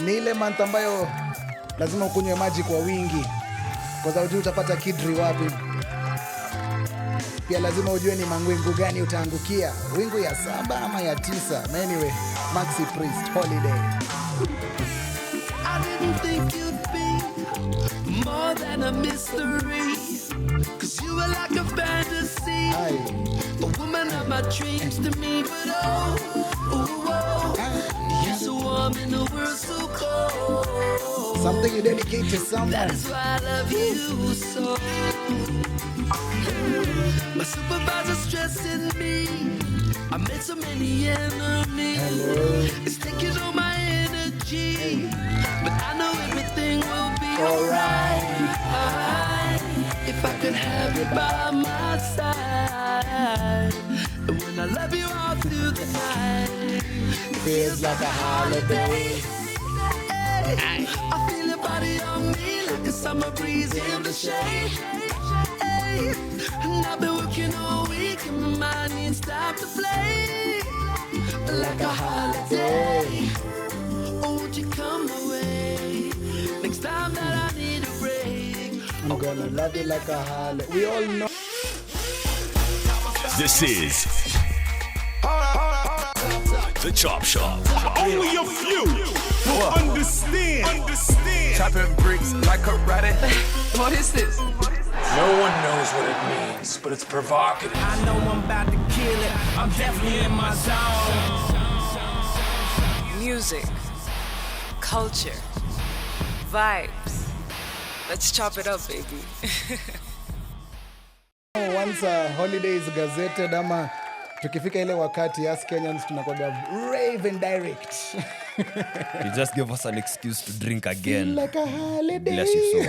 ni ile month ambayo lazima ukunywe maji kwa wingi, kwa sababu hujui utapata kidri wapi. Pia lazima ujue ni mangwingu gani utaangukia, wingu ya 7 ama ya 9. Anyway, Maxi Priest Holiday. I didn't think you'd be more than a mystery, 'cause you were like a fantasy, a woman of my dreams to me. But you're so warm in the world so cold. Something you dedicate to someone. That is why I love you so. My supervisor's stressing me. I made so many enemies. It's taking all my energy, but I know everything will be alright. If I could have you by my side, and when I love you all through the night, it feels like a holiday. I feel your body on me like a summer breeze in the shade. And I've been working all week and my mind needs time to play. Like a holiday. Oh, won't you come away next time that I need a break? I'm gonna love you like a holiday. We all know. This is the Chop Shop. Only a few will understand. Chopping bricks like a rabbit. What is this? No one knows what it means, but it's provocative. I know I'm about to kill it. I'm definitely in my zone. Music, culture, vibes. Let's chop it up, baby. Once holiday is gazetted, ama tukifika ile wakati as Kenyans tunakwambia rave and direct. You just give us an excuse to drink again. Like a holiday. Bless you so.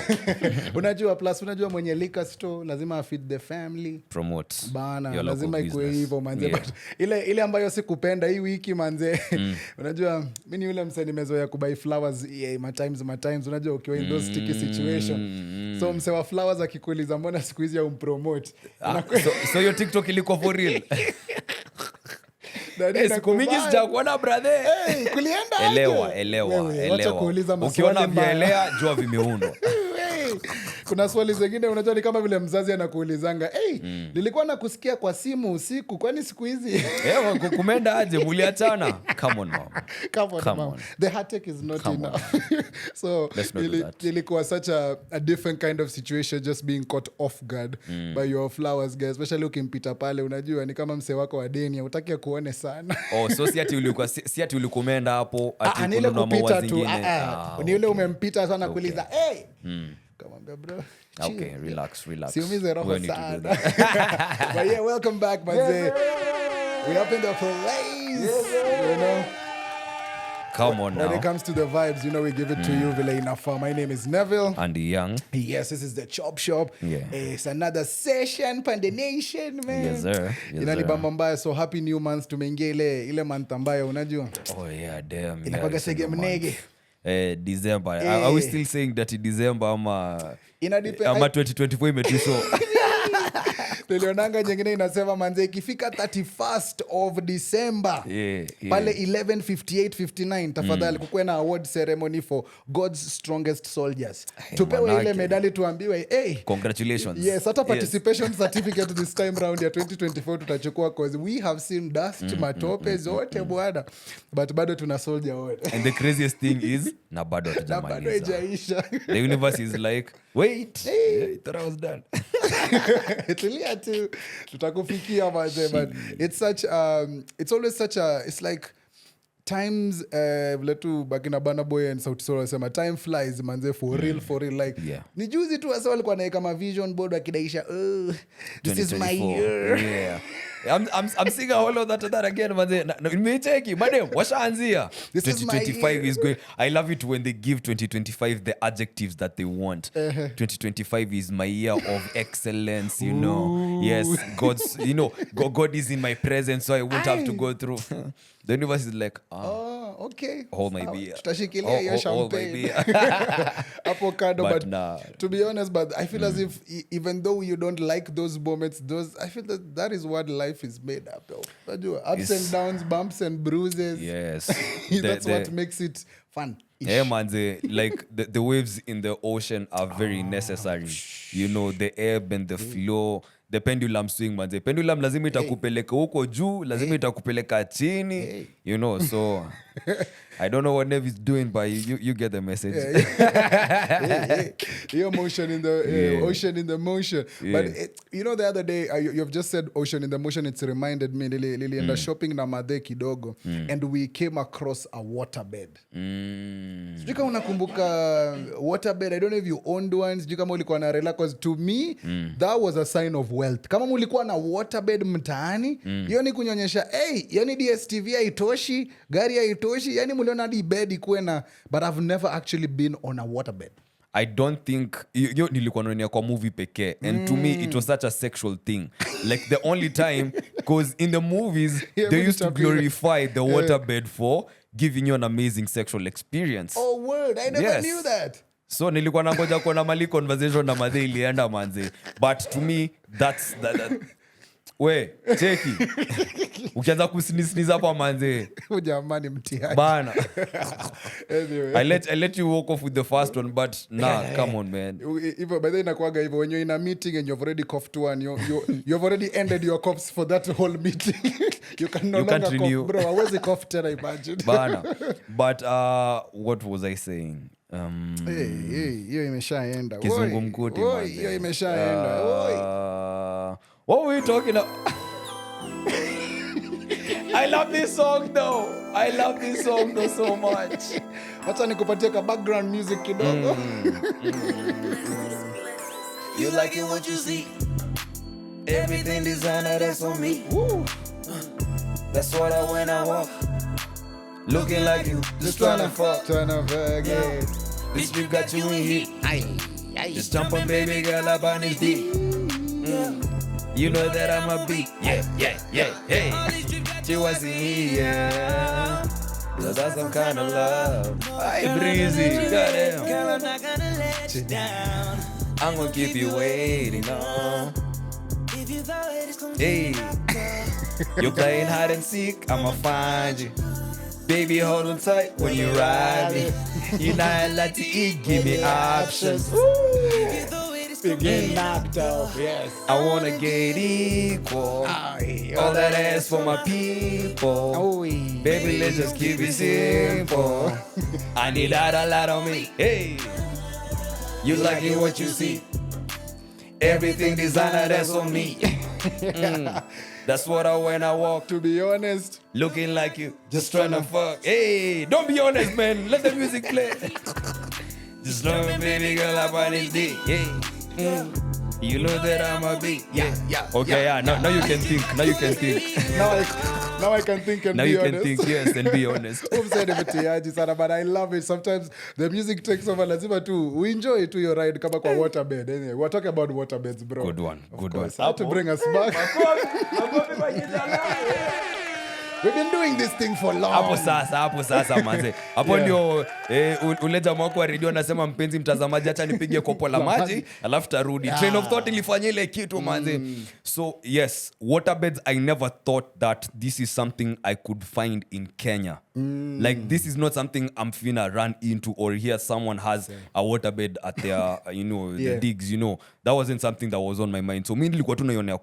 unajua mwenye liquor store lazima feed the family. Promote. Bana, lazima ikuwe hivyo manze. Yeah. But ile ambayo sikupenda hii wiki manze. Unajua mimi ni yule msanii nimezoea kubuy flowers my times unajua ukiwa in those sticky situation. So mse wa flowers akikuuliza mbona siku hizi au promote. So your TikTok ilikuwa for real. Siku mingi sijakuona brother. Kulienda Elewa. Ukiona vielea jua vimeundwa. Kuna swali zingine unajua ni kama vile mzazi anakuulizanga, nilikuwa nakusikia kwa simu usiku, kwani siku hizi kumenda aje muliachana? Come on mom. The heartache is not enough. So ilikuwa such a different kind of situation, just being caught off guard by your flowers guys, especially ukimpita pale unajua ni kama mse wako wa deni hutaki kuone sana. So si ati ulikumenda hapo ati kununua maua zingine. Ni yule umempita sana kuuliza kamwambia bro. Okay, relax. Siumize roho sana. But yeah, welcome back manze. We up in the place. You know. Come on now. When it comes to the vibes, you know we give it to you vile inafaa. My name is Neville. Andy Young. Yes, this is the Chop Shop. Yeah. It's another session, Pande Nation, man. Yes, sir. Inanibamba mbaya, so happy new month. Tumeingia ile month ambayo unajua. Oh yeah, damn. Inakuwa sege mnege. December. Are we still saying that in December ama 2024 imetusho? Nilionanga nyingine inasema manze ikifika 31st of December pale 11:58:59 tafadhali kukuwe na award ceremony for God's strongest soldiers. Tupewe ile medali tuambiwe congratulations. Yes, hata participation certificate this time round ya 2024 tutachukua cause we have seen dust matope zote bwana, but bado tuna soldier wote. And the craziest thing is na bado hatujaisha. The universe is like wait, I thought I was done. Tutakufikia manze, but it's always such a, it's like times vile tu bakina Bana Boy and Sauti Sol sema time flies manze, for real like ni juzi tu wasa walikuwa na kama vision board wakidaisha this is my year. I'm seeing a whole lot of that again manze. Nimecheki madam washaanzia 2025 is going. I love it when they give 2025 the adjectives that they want. 2025 is my year of excellence, you know. Yes, God's, you know, God is in my presence, so I won't have to go through. The universe is like, okay. Hold my beer. Tutashikilia hiyo champagne. Hapo kado, but to be honest, but I feel as if even though you don't like those moments, I feel that is what life is made up of. Ups and downs, bumps and bruises. Yes. That's what makes it fun. Yeah, manze, like the waves in the ocean are very necessary. You know, the ebb and the flow, the pendulum swing, manze. Pendulum lazima itakupeleka huko juu, lazima itakupeleka chini. You know, so I don't know what Nev is doing, but you get the message. Your motion in the ocean in the motion. But you know, the other day, you've just said ocean in the motion. It's reminded me, Lily, and shopping na madhe kidogo, and we came across a waterbed. Sijui kama unakumbuka waterbed. I don't know if you owned one. Sijui kama ulikuwa na rela, because to me, that was a sign of wealth. Kama mulikuwa na waterbed mtaani, hiyo ni kunyonyesha, hey, yani DSTV haitoshi, gari haitoshi, yani muliona di bed ikuwe na, but I've never actually been on a waterbed. I don't think yo nilikuwa naona kwa movie pekee, and to me it was such a sexual thing. Like the only time, because in the movies they used to glorify the waterbed for giving you an amazing sexual experience. Oh word, I never knew that. So nilikuwa nangoja kuona mali conversation na madhe ilienda manze, but to me that's that. We, cheki. Ukianza kusnisniza hapa manze. Jamani mtihani. Bana. Anyway. I let you walk off with the first one, but come on, man. Even by then inakuwaga hivyo, when you're in a meeting and you've already coughed one, you've already ended your coughs for that whole meeting. You can no longer cough, bro. Hawezi cough tena, imagine. Bana. But what was I saying? Hiyo imeshaenda. Kizungumkuti manze. Hiyo imeshaenda. What were we talking about? I love this song though. I love this song though so much. Hata nikupatie ka background music kidogo. You like it what you see. Everything designer, that's on me. Woo. That's what I when I walk. Looking like you, just tryna fuck. Tryna fuck, yeah. Bitch, we got you in heat. Just jump on baby girl up on his dick. You know that I'm a beat. Yeah, hey. She was in here. Cause that's some kind of love. Hey, breezy, goddamn. Girl, I'm not gonna let you down. I'm gonna keep you waiting on. If you thought it's gonna Hey, you playing hide and seek, I'ma find you. Baby, hold on tight when you ride me. You know I like to eat, give me options. Get knocked off, yes. I wanna get equal. All that ass for my people. Baby, let's just keep it simple. I need a lot on me. Hey, you liking what you see? Everything designer, that's on me. That's what I when I walk. To be honest, Looking like you, just tryna fuck. Hey, don't be honest, man. Let the music play. Just love me, baby girl, up on his dick. Hey, you know that I'm a beat. Yeah. Okay, now you can think. Now you can think. now I can think and Now be you honest. can think, yes, and be honest. But I love it. Sometimes the music takes over. Lazima tu we enjoy to your ride kama kwa waterbed. Anyway, we're talking about waterbeds, bro. Good one. I had to bring us back. We've been doing this thing for long. Hapo sasa manze. Hapo ndio ule jamaa wako wa radio anasema mpenzi mtazamaji acha nipige kopo la maji alafu tarudi. Train of thought ilifanya ile kitu manze. So yes, waterbeds, I never thought that this is something I could find in Kenya. Like this is not something I'm finna run into or hear someone has a waterbed at their the digs, That wasn't something that was on my mind. So mimi nilikuwa tu naionea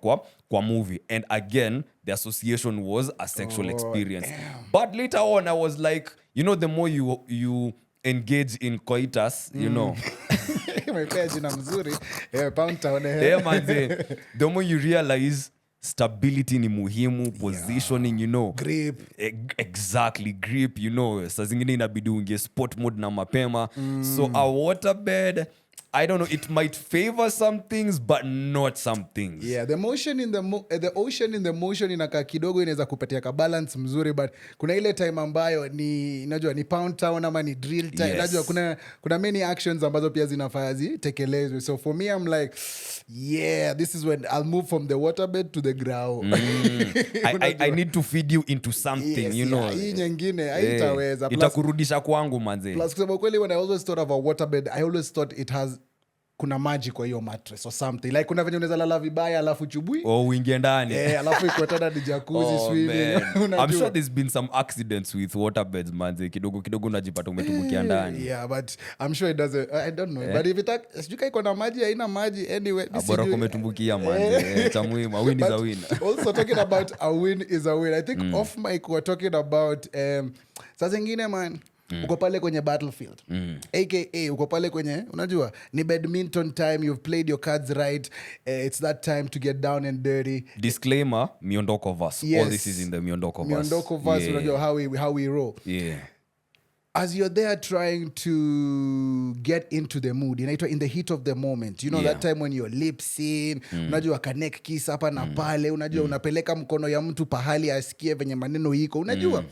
kwa movie, and again the association was a sexual experience. Damn. But later on I was like, the more you engage in coitus, Umepea jina mzuri. Pound town. yeah, manze, the more you realize stability ni muhimu, positioning, grip. Exactly, grip, saa zingine inabidi unge sport mode na mapema. So a waterbed, I don't know, it might favor some things but not some things. Yeah, the motion in the ocean in the motion inakaa kidogo inaweza kupatia ka balance mzuri, but kuna ile time ambayo ni pound town ama ni drill time. Yes. Najua kuna many actions ambazo pia zinafaa zitekelezwe. So for me I'm like, yeah, this is when I'll move from the waterbed to the ground. I need to feed you into something, Hii nyingine haitaweza. Itakurudisha kwangu manze. Plus kusema kweli, when I always thought of a waterbed, I always thought it has kuna maji kwa hiyo mattress or something like kuna venye unaweza lala vibaya alafu chubui uingie ndani. Alafu iko tena ni jacuzzi swimming. I'm sure there's been some accidents with waterbeds manze, kidogo unajipata umetumbukia ndani. Yeah, but I'm sure it doesn't. I don't know. But if sijui iko na maji haina maji anyway. Bora kumetumbukia manze. Cha muhimu, a win is a win. Also talking about a win is a win. I think off mic we're talking about saa zingine man uko pale kwenye battlefield aka uko pale kwenye unajua ni badminton time, you've played your cards right, it's that time to get down and dirty. Disclaimer, miondoko verse. Yes. All this is in the miondoko verse. Miondoko verse, unajua how we roll. Yeah. As you're there trying to get into the mood, inaitwa in the heat of the moment, you know, that time when you're lip-sync, unajua connect kiss hapa na pale, unajua unapeleka mkono ya mtu pahali asikie venye maneno iko, unajua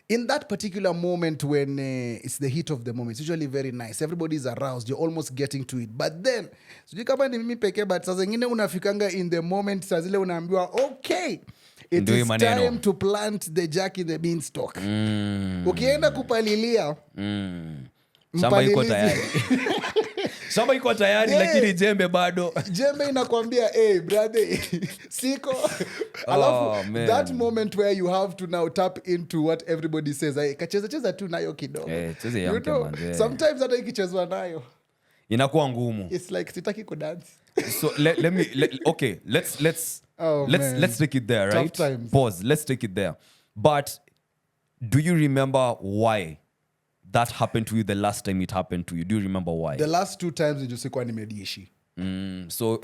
in that particular moment when it's the heat of the moment, it's usually very nice, everybody's aroused, you're almost getting to it, but then sijui kama ni mimi pekee, but saa zingine unafikanga in the moment, saa zile unaambiwa okay, it is time to plant the jack in the beanstalk. Ukienda kupalilia Shamba iko tayari. Shamba iko tayari lakini jembe bado. Jembe inakwambia hey brother siko. Alafu that moment where you have to now tap into what everybody says. Kacheza tu nayo kidogo. You know, sometimes hata ikichezwa nayo inakuwa ngumu. It's like sitaki kudance. So let's take it there, right? Pause. Let's take it there. But do you remember why that happened to you the last time it happened to you? Do you remember why? The last 2 times nijusikuwa nimedishi. So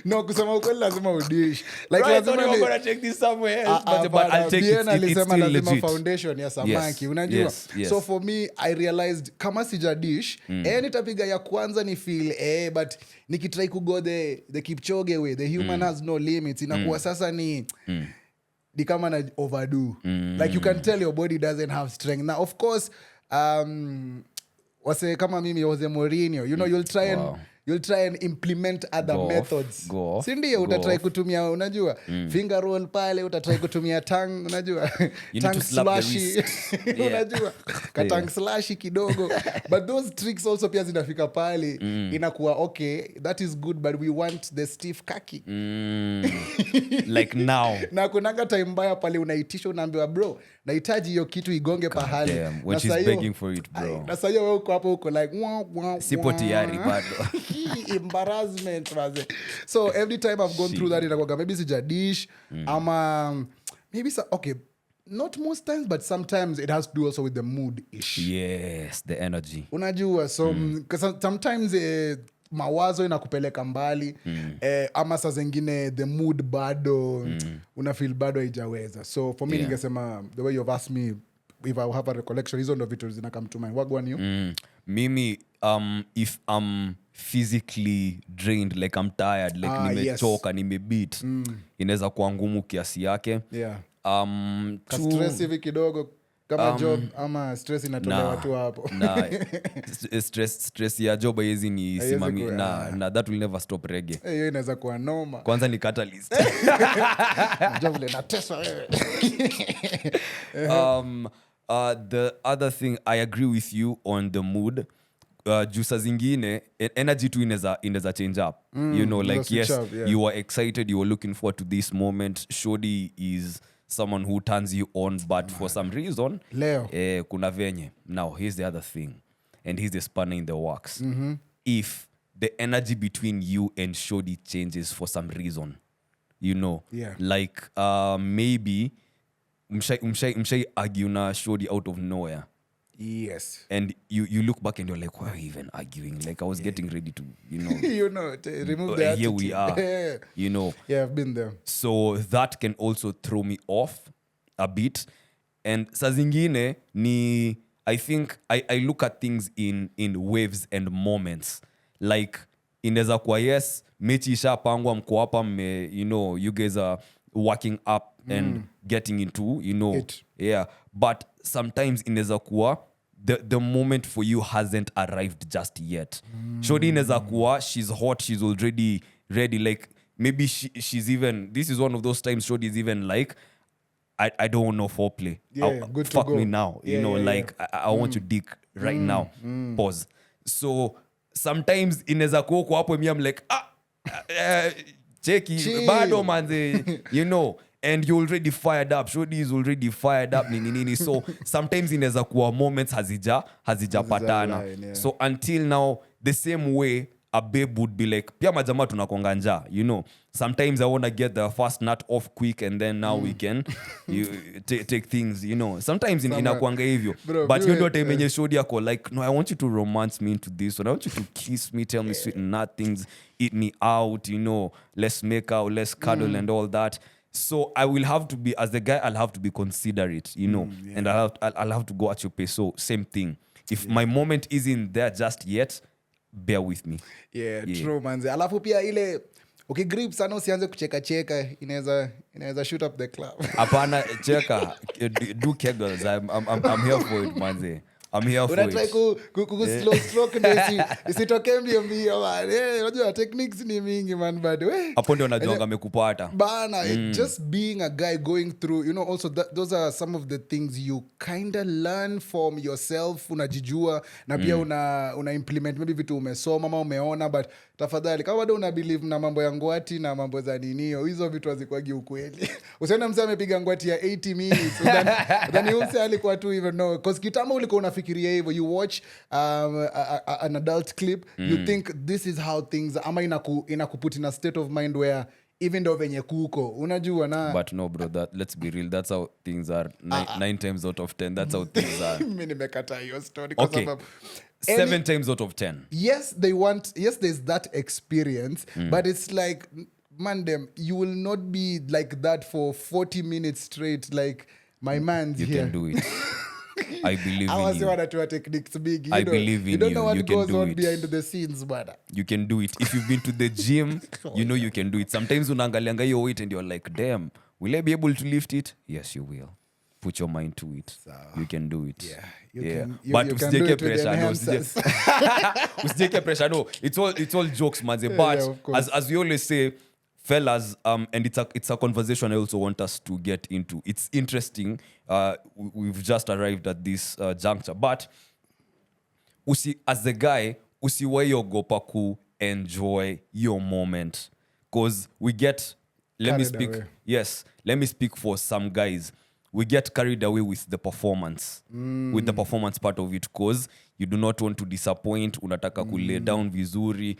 no, kusema ukweli lazima udish. Like right, lazima I'm gonna check this somewhere else, but I'll take it. It's still legit. Foundation ya samaki, unajua. Yes. So for me, I realized kama sija dish, nitapiga ya kwanza ni feel but nikitry ku go the Kipchoge way, the human has no limits. Inakuwa sasa ni kama na overdo. Like you can tell your body doesn't have strength. Now of course, wase kama mimi Jose Mourinho, you know, you'll try and implement other methods. Si ndio utatry kutumia unajua finger roll pale, utatry kutumia tongue unajua tongue slashy unajua tongue slashy kidogo, but those tricks also pia zinafika pale inakuwa okay, that is good, but we want the stiff kaki like now. Na kunanga time mbaya pale unaitisha unaambiwa bro nahitaji hiyo kitu igonge pahali when she's begging for it bro. Na sasa wewe uko hapo uko like sipo tayari bado. Embarrassment maze. So every time I've gone through that inakuwa maybe sijadish ama maybe okay, not most times but sometimes it has to do also with the mood ish. Yes, the energy. Unajua so sometimes mawazo inakupeleka mbali ama saa zingine the mood bado unafeel bado haijaweza. So for me ningesema the way you've asked me if I have a recollection, hizo ndo vitu zina come to mind. What one you? Mimi if I'm physically drained, like I'm tired, like nimechoka, nimebeat, inaweza kuwa ngumu kiasi yake. Stress hivi kidogo kama job ama stress inatolewa tu hapo. Stress ya job haiwezi ni simami na that will never stop reggae. Hiyo inaweza kuwa noma. Kwanza ni catalyst. Job le natesa wewe. The other thing, I agree with you on the mood. Jusa zingine energy tu inaweza change up. You know, like yes, you are excited, you are looking forward to this moment. Shodi is someone who turns you on, but for some reason kuna venye. Now here's the other thing, and here's the spanner in the works. If the energy between you and Shodi changes for some reason, you know, like maybe mshai argue na Shodi out of nowhere. Yes. And you look back and you're like, why are we even arguing? Like I was getting ready to, you know. Remove the attitude. Here we are, you know. Yeah, I've been there. So that can also throw me off a bit. And saa zingine ni, I think, I look at things in waves and moments. Like, inaweza kuwa yes, mechi ishapangwa mko hapa you know, you guys are working up and getting into, you know. Yeah. But sometimes inaweza kuwa the moment for you hasn't arrived just yet. Shodi inaweza kuwa she's hot, she's already ready, like maybe she's even, this is one of those times Shodi is even like, I don't want no foreplay. Good fuck to go. Me now. You know, like I want to dick right now. Pause. So sometimes inaweza kuwa hapo me I'm like cheki Chill. bado manze you know and you're already fired up shodi is already fired up nini so sometimes inaweza kuwa moments hazijapatana yeah. so until now the same way a babe would be like pia majamaa tunakonga njaa you know sometimes I want to get the first nut off quick and then now we can take things you know sometimes inakuanga hivyo but you ndio time yenye shodi yako like no I want you to romance me into this one I want you to kiss me tell me sweet nothings eat me out you know let's make out let's cuddle and all that so I will have to be as the guy I'll have to be considerate you know and I'll have to go at your pace so same thing if my moment isn't there just yet bear with me true manze alafu pia ile ukigrip sana usianze kucheka inaweza shoot up the club hapana cheka do kegels I'm here for it manze I'm here for unatry it slow stroke ndio isitokee mbio man unajua techniques ni mingi man bado hapo ndio unajonga amekupata bana just being a guy going through you know also those are some of the things you kind of learn from yourself unajijua na pia una implement maybe vitu umesoma ama umeona but tafadhali kama bado una believe na mambo ya ngwati na mambo za ninio hizo vitu hazikwagi ukweli usione mzee amepiga ngwati ya 80 minutes then umse alikuwa tu even no cause kitama ulikuwa unafikiria hivyo you watch an adult clip you think this is how things ama inakuput in a state of mind where even though venye kuko unajua na but no bro that let's be real that's how things are 9 times out of 10 that's how things are mimi nimekata hiyo story okay. 7 times out of 10 yes there's that experience but it's like man them you will not be like that for 40 minutes straight like my man's you here can do it I believe I in was you one to techniques big I believe in you don't know you. what You can goes do on it. behind the scenes brother you can do it if you've been to the gym you know you can do it sometimes unaangalianga hiyo weight and you're like damn will I be able to lift it yes you will put your mind to it you can do it but usijeke pressure no usijeke pressure no it's all jokes manze but as we always say fellas and it's a conversation I also want us to get into it's interesting we've just arrived at this juncture but as the guy usiwaiogopa ku enjoy your moment because we get let me speak for some guys we get carried away with the performance with the performance part of it because you do not want to disappoint unataka ku lay down vizuri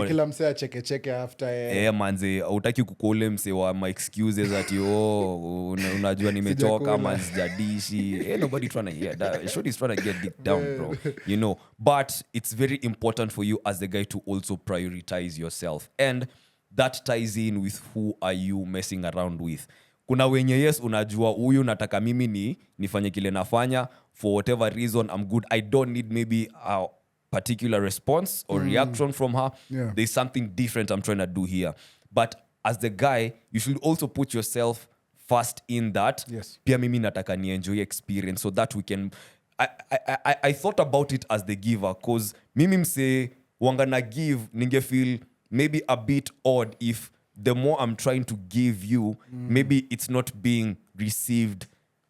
kila msee acheke after manze hautaki kukole mse wa my excuses ati unajua nimechoka ama sijadishi nobody trying to hear that short is trying to get dick down bro you know but it's very important for you as the guy to also prioritize yourself and that ties in with who are you messing around with kuna wenye yes unajua huyu nataka mimi nifanye kile nafanya for whatever reason I'm good I don't need maybe a particular response or reaction from her there's something different I'm trying to do here but as the guy you should also put yourself first in that pia mimi nataka ni enjoy experience so that we can I thought about it as the giver cause mimi mse wangana give ninge feel maybe a bit odd if the more I'm trying to give you maybe it's not being received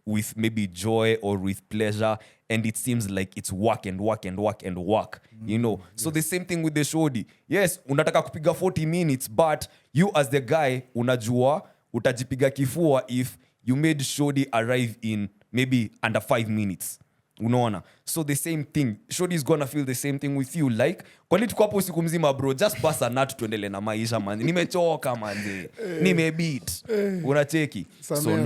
with maybe joy or with pleasure and it seems like it's work and work and work and work you know so the same thing with the shodi yes unataka kupiga 40 minutes but you as the guy unajua utajipiga kifua if you made shodi arrive in maybe under 5 minutes unaona so the same thing shodi is gonna feel the same thing with you like kwani tuko hapo usiku mzima bro just pass a nut tuendelee na maisha man nimechoka manze nimebeat unacheki so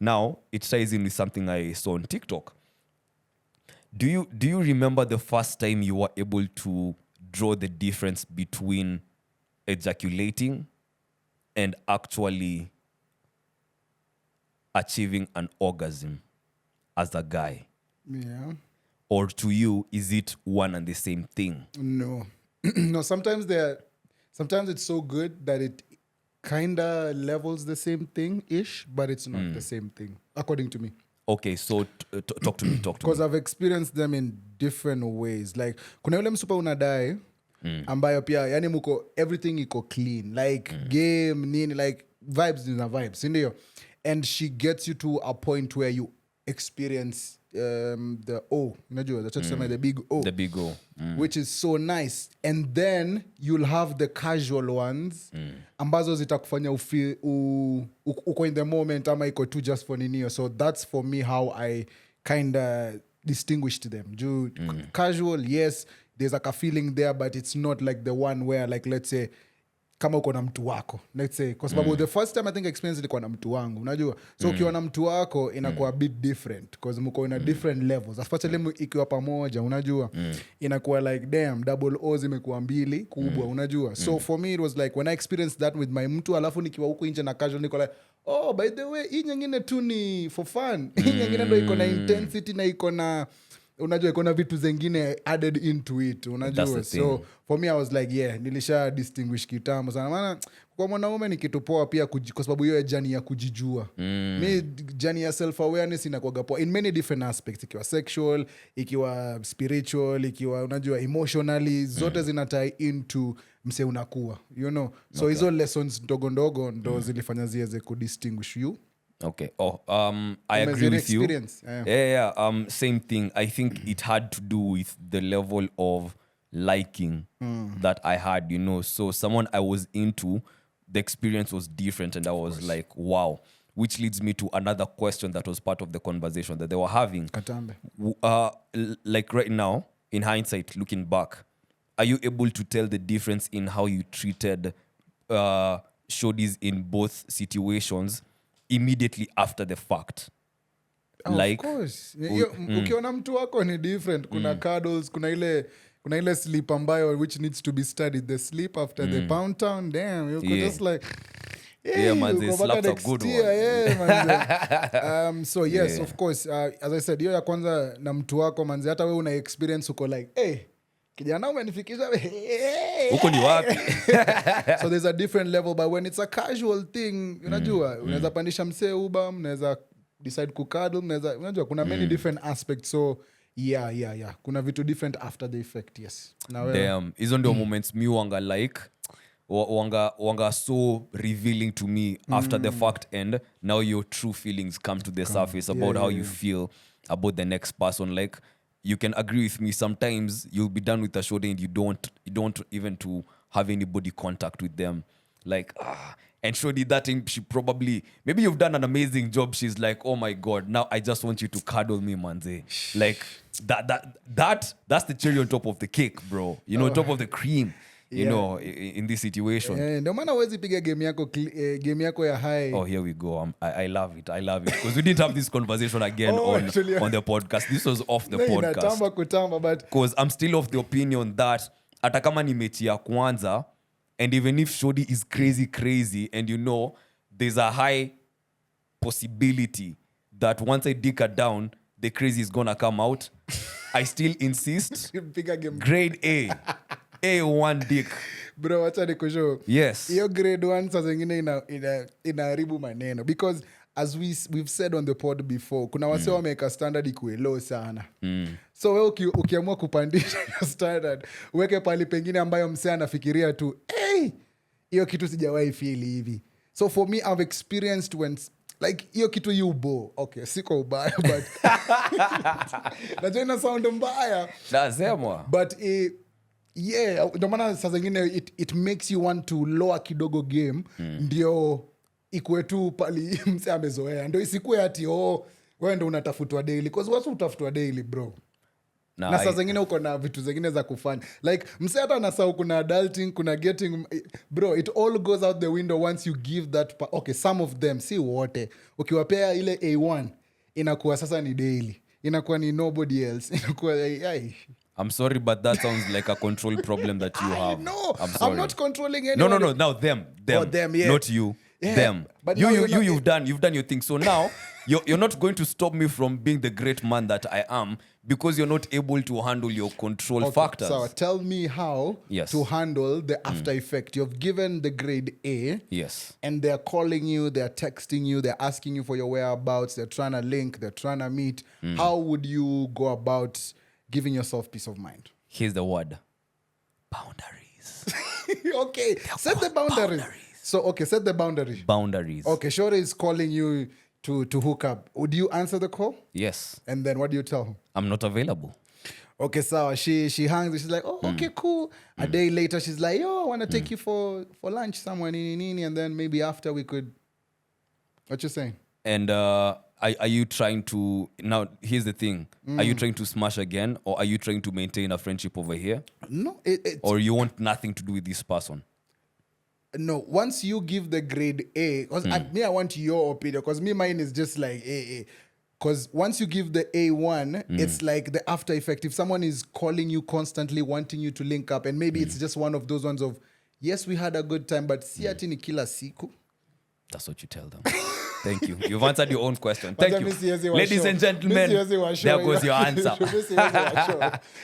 now it ties in with something I saw on TikTok do you remember the first time you were able to draw the difference between ejaculating and actually achieving an orgasm as a guy yeah or to you is it one and the same thing no no sometimes it's so good that it kind of levels the same thing ish but it's not the same thing according to me okay so talk to me because I've experienced them in different ways like kuna yule msupa unadai ambayo pia yani muko everything iko clean like game nini like vibes nina vibes ndio and she gets you to a point where you experience the O, unajua, the big O. The big O. Which is so nice. And then you'll have the casual ones ambazo zitakufanya uko in the moment ama iko tu just for ninio. So that's for me how I kind of distinguished them. Casual, yes, there's like a feeling there, but it's not like the one where, like, let's say, kama uko na mtu wako, let's say, kwa sababu the first time I think experience ilikuwa na mtu wangu, unajua, so ukiwa na mtu wako inakuwa a bit different because mko in a different levels, especially ikiwa pamoja, unajua, inakuwa like damn, double O zimekuwa mbili kubwa, unajua. So for me it was like when I experienced that with my mtu, alafu nikiwa huko nje na casual, niko like, oh, by the way, hii nyingine tu ni for fun, hii nyingine ndo iko na intensity na iko na, unajua, iko na vitu zengine added into it, unajua. So for me I was like, yeah, nilisha distinguish kitambo sana, maana kwa mwanaume ni kitu poa pia kwa sababu hiyo jani ya kujijua. Mi jani ya self awareness inakuwaga poa in many different aspects, ikiwa sexual, ikiwa spiritual, ikiwa, unajua, emotionally, zote zinatie into mse unakuwa, you know. So hizo lessons ndogo ndogo ndo zilifanya ziweze kudistinguish you. Okay. I agree with you. Yeah. Same thing. I think it had to do with the level of liking that I had, you know. So someone I was into, the experience was different, and I was like, wow. Which leads me to another question that was part of the conversation that they were having. Katambe. Like right now, in hindsight, looking back, are you able to tell the difference in how you treated shorties in both situations immediately after the fact? Like, of course. Ukiona mtu wako ni different. Kuna cuddles, kuna ile sleep ambayo which needs to be studied. The sleep after the pound town, damn, you could just like, yeah, man, the slaps are good one. Yeah, man. So yes, of course, as I said, hiyo ya kwanza na mtu wako, manze, hata wewe una experience uko like, hey, kijana umenifikisha huko ni wapi? So there's a different level, but when it's a casual thing, unajua, unaweza pandisha msee Uber, mnaweza decide kucuddle, unajua, kuna many different aspects. So yeah, kuna vitu different after the effect, yes. Damn, hizo ndio moments mi wanga like wanga so revealing to me after the fact, and now your true feelings come to the surface about how you feel about the next person. Like, you can agree with me, sometimes you'll be done with a show and you don't even to have anybody contact with them, like, and Shodi, that thing, she probably, maybe you've done an amazing job, she's like, oh my god, now I just want you to cuddle me, manze. Like, that's the cherry on top of the cake, bro, you know, top of the cream, you know, in this situation. Ndio maana huwezi piga game yako ya high. Oh, here we go. I love it because we didn't have this conversation again on the podcast. This was off the podcast. Kutamba, but because I'm still of the opinion that hata kama ni mechi ya kwanza, and even if Shodi is crazy, and you know there's a high possibility that once I dig her down, the crazy is gonna come out, I still insist. Grade A. A1 dick. Bro, wacha nikushow. Yes. Hiyo grade 1 saa zingine inaharibu maneno. Because as we've said on the pod before, kuna wase wameka standard ikuwe low sana. So wewe ukiamua kupandisha your standard, uweke pali pengine ambayo msee anafikiria tu, hey, hiyo kitu sijawahi feel hivi. So for me, I've experienced when, like, hiyo kitu yubo. Okay, siko ubaya, but najua ina sound mbaya. Lazima. But yeah, ndio maana saa zingine it makes you want to lower kidogo game, ndio ikuwe tu pali mse amezoea, ndio isikuwe ati wewe ndio unatafutwa daily, because watu utafutwa daily, bro. Na saa zingine uko na vitu zingine za kufanya, like mse hata anasahau kuna adulting, kuna getting, bro, it all goes out the window once you give that okay, some of them, si wote, ukiwapea ile A1 inakuwa sasa ni daily, inakuwa ni nobody else, inakuwa I'm sorry, but that sounds like a control problem that you have. No, I'm not controlling anyone. No. Now them. Oh, them, yeah. Not you. Yeah. Them. But you've done your thing. So now you're not going to stop me from being the great man that I am because you're not able to handle your control factors. So tell me how to handle the after effect. You've given the grade A. Yes. And they're calling you, they're texting you, they're asking you for your whereabouts, they're trying to link, they're trying to meet. How would you go about giving yourself peace of mind? Here's the word. Boundaries. Okay. Set the boundaries. So, okay, set the boundaries. Boundaries. Okay, Shore is calling you, to hook up. Would you answer the call? Yes. And then what do you tell her? I'm not available. Okay, so she hangs. She's like, oh, okay, cool. A day later, she's like, yo, I want to take you for lunch somewhere, and then maybe after we could. What you saying? And are you trying to now? Here's the thing: are you trying to smash again, or are you trying to maintain a friendship over here? No, or you want nothing to do with this person? No. Once you give the grade A, because I want your opinion. Because mine is just like AA. Because once you give the A1, it's like the after effect. If someone is calling you constantly, wanting you to link up, and maybe it's just one of those ones of, yes, we had a good time, but si ati ni kila siku. That's what you tell them. Thank you. You've answered your own question. Thank you. Ladies and gentlemen, there goes your answer.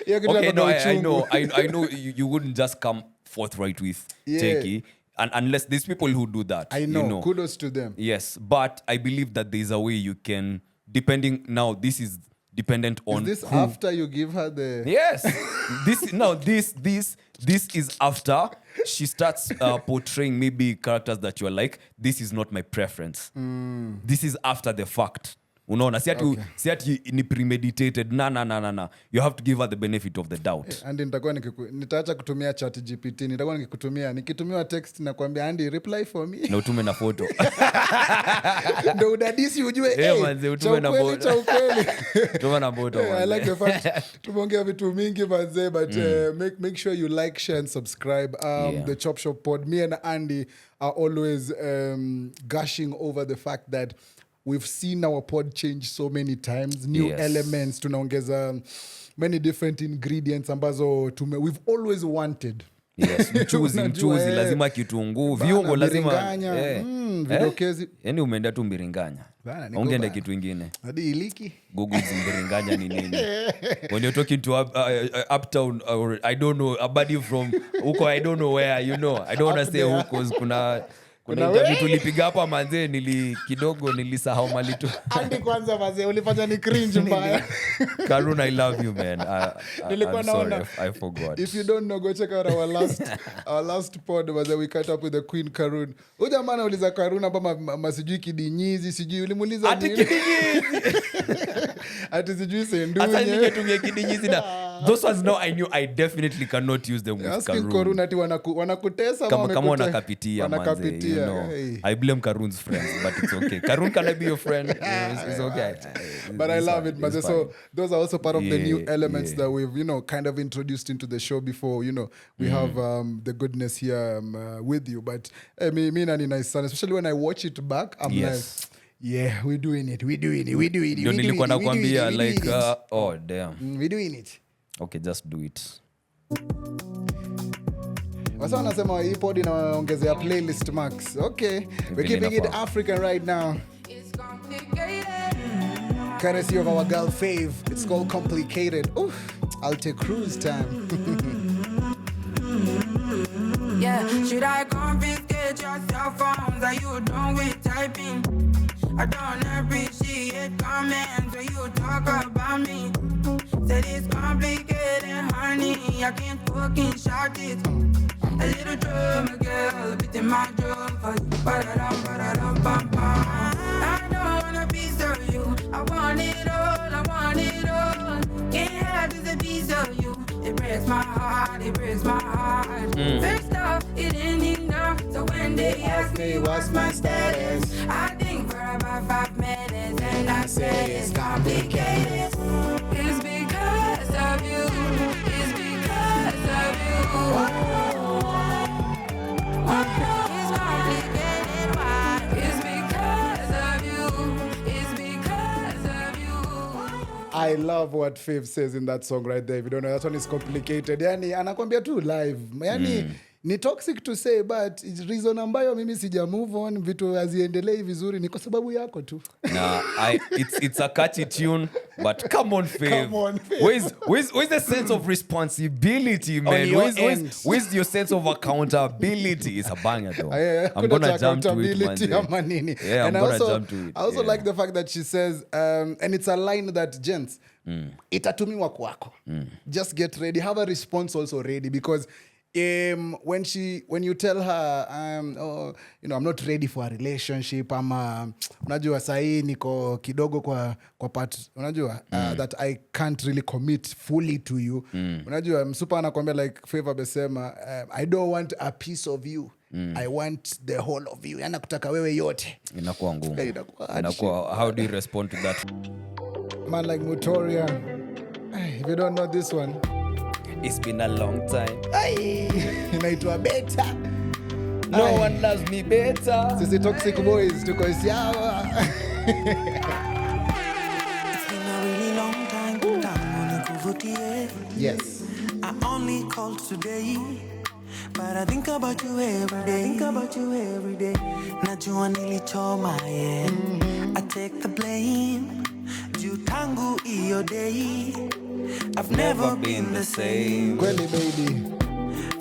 Okay, no, I know you wouldn't just come forthright with Techie. And unless there's people who do that. I know. Kudos to them. Yes. But I believe that there's a way you can, depending, now this is dependent on. Is this after you give her the... Yes. This is after she starts portraying maybe characters that you're like, this is not my preference. This is after the fact. Unaona, si ati ni premeditated. Na. You have to give her the benefit of the doubt. Andy, nitaacha kutumia chat GPT. Nikitumiwa text na kuambia Andy, reply for me. Na utume na photo. Ndio udadisi ujue. Manze, utume na photo. Utume na photo. I like the fact tumeongea vitu mingi manze, but make sure you like, share and subscribe. The Chop Shop Pod. Me and Andy are always gushing over the fact that we've seen our pod change so many times. New elements, tunaongeza many different ingredients ambazo we've always wanted. Yes, mchuzi lazima kitunguu, viungo lazima. Vidokezi. Yaani umeenda tu mbiringanya. Ungeenda kitu kingine. Hadi iliki. Google mbiringanya ni nini? When you're talking to uptown, or I don't know, a buddy from huko, I don't know where, you know. I don't want to say huko, kuna interview tulipiga hapa manze, kidogo nilisahau mali tu. Hadi kwanza manze ulifanya ni cringe mbaya. Karun, I love you, man. I'm sorry, I forgot. If you don't know, go check out our last pod manze, we cut up with the Queen Karun. Uja maana uliza Karun hapa masijui kidinyizi, sijui ulimuuliza ati kidinyizi. Ati sijui sendunye. Asa ningetumia kidinyizi na those ones now I knew I definitely cannot use them with Karun. Karun ati wanakutesa kama wanakapitia manze, you know. Hey. I blame Karun's friends, but it's okay. Karun, can I be your friend? It's okay. But I love it, manze. So those are also part of the new elements that we've, kind of introduced into the show before, we have the goodness here with you. But me and nice son, especially when I watch it back, I'm like, yeah, we're doing it. Ndio nilikuwa nakwambia like oh damn. We're doing it. Okay, just do it. Wasa wanasema hii pod inaongezea playlist max. Okay, we're keeping it African right now. Courtesy of our girl Fave. It's called Complicated. Oof, I'll take cruise time. Yeah, should I confiscate your cell phones? Are you done with typing? I don't appreciate comments when you talk about me. Said it's complicated, honey. I can't fucking shout it. A little drum, girl, a bit in my drum for you. Ba-da-dum, bam-bam. I don't wanna be so you. I want it all. Can't have just a piece of you. It breaks my heart. First off, it ain't enough. So when they ask me what's my status, I think for about 5 minutes and I say it's complicated. It's because of you. It's because of you. It's complicated. Why? It's because of you. It's because of you. I love what Fave says in that song right there. If you don't know, that one is complicated. Yani, anakwambia tu live. Yani, ni toxic to say, but reason ambayo mimi sija move on, vitu haziendelei vizuri, ni kwa sababu yako tu. Nah, it's a catchy tune, but come on, Fave. Where's the sense of responsibility, man? Where's your sense of accountability? It's a banger, though. I'm gonna jump to it, man. Yeah, I'm gonna jump to it. I also like the fact that she says, and it's a line that, gents, itatumiwa kwako. Just get ready. Have a response also ready, because when you tell her I'm not ready for a relationship ama unajua sahi niko kidogo kwa part unajua that I can't really commit fully to you unajua msupa anakuambia like Favor besema I don't want a piece of you I want the whole of you yana kutaka wewe yote inakuwa ngumu inakuwa how do you respond to that man like Mutoria if you don't know this one it's been a long time inaitwa better no one loves me better sisi toxic boys tuko sawa It's been a really long time kuvutie. yes I only called today, but I think about you every day. Najua nilichoma, yeah. I take the blame. Juu tangu iyo day, I've never been the same. kweli baby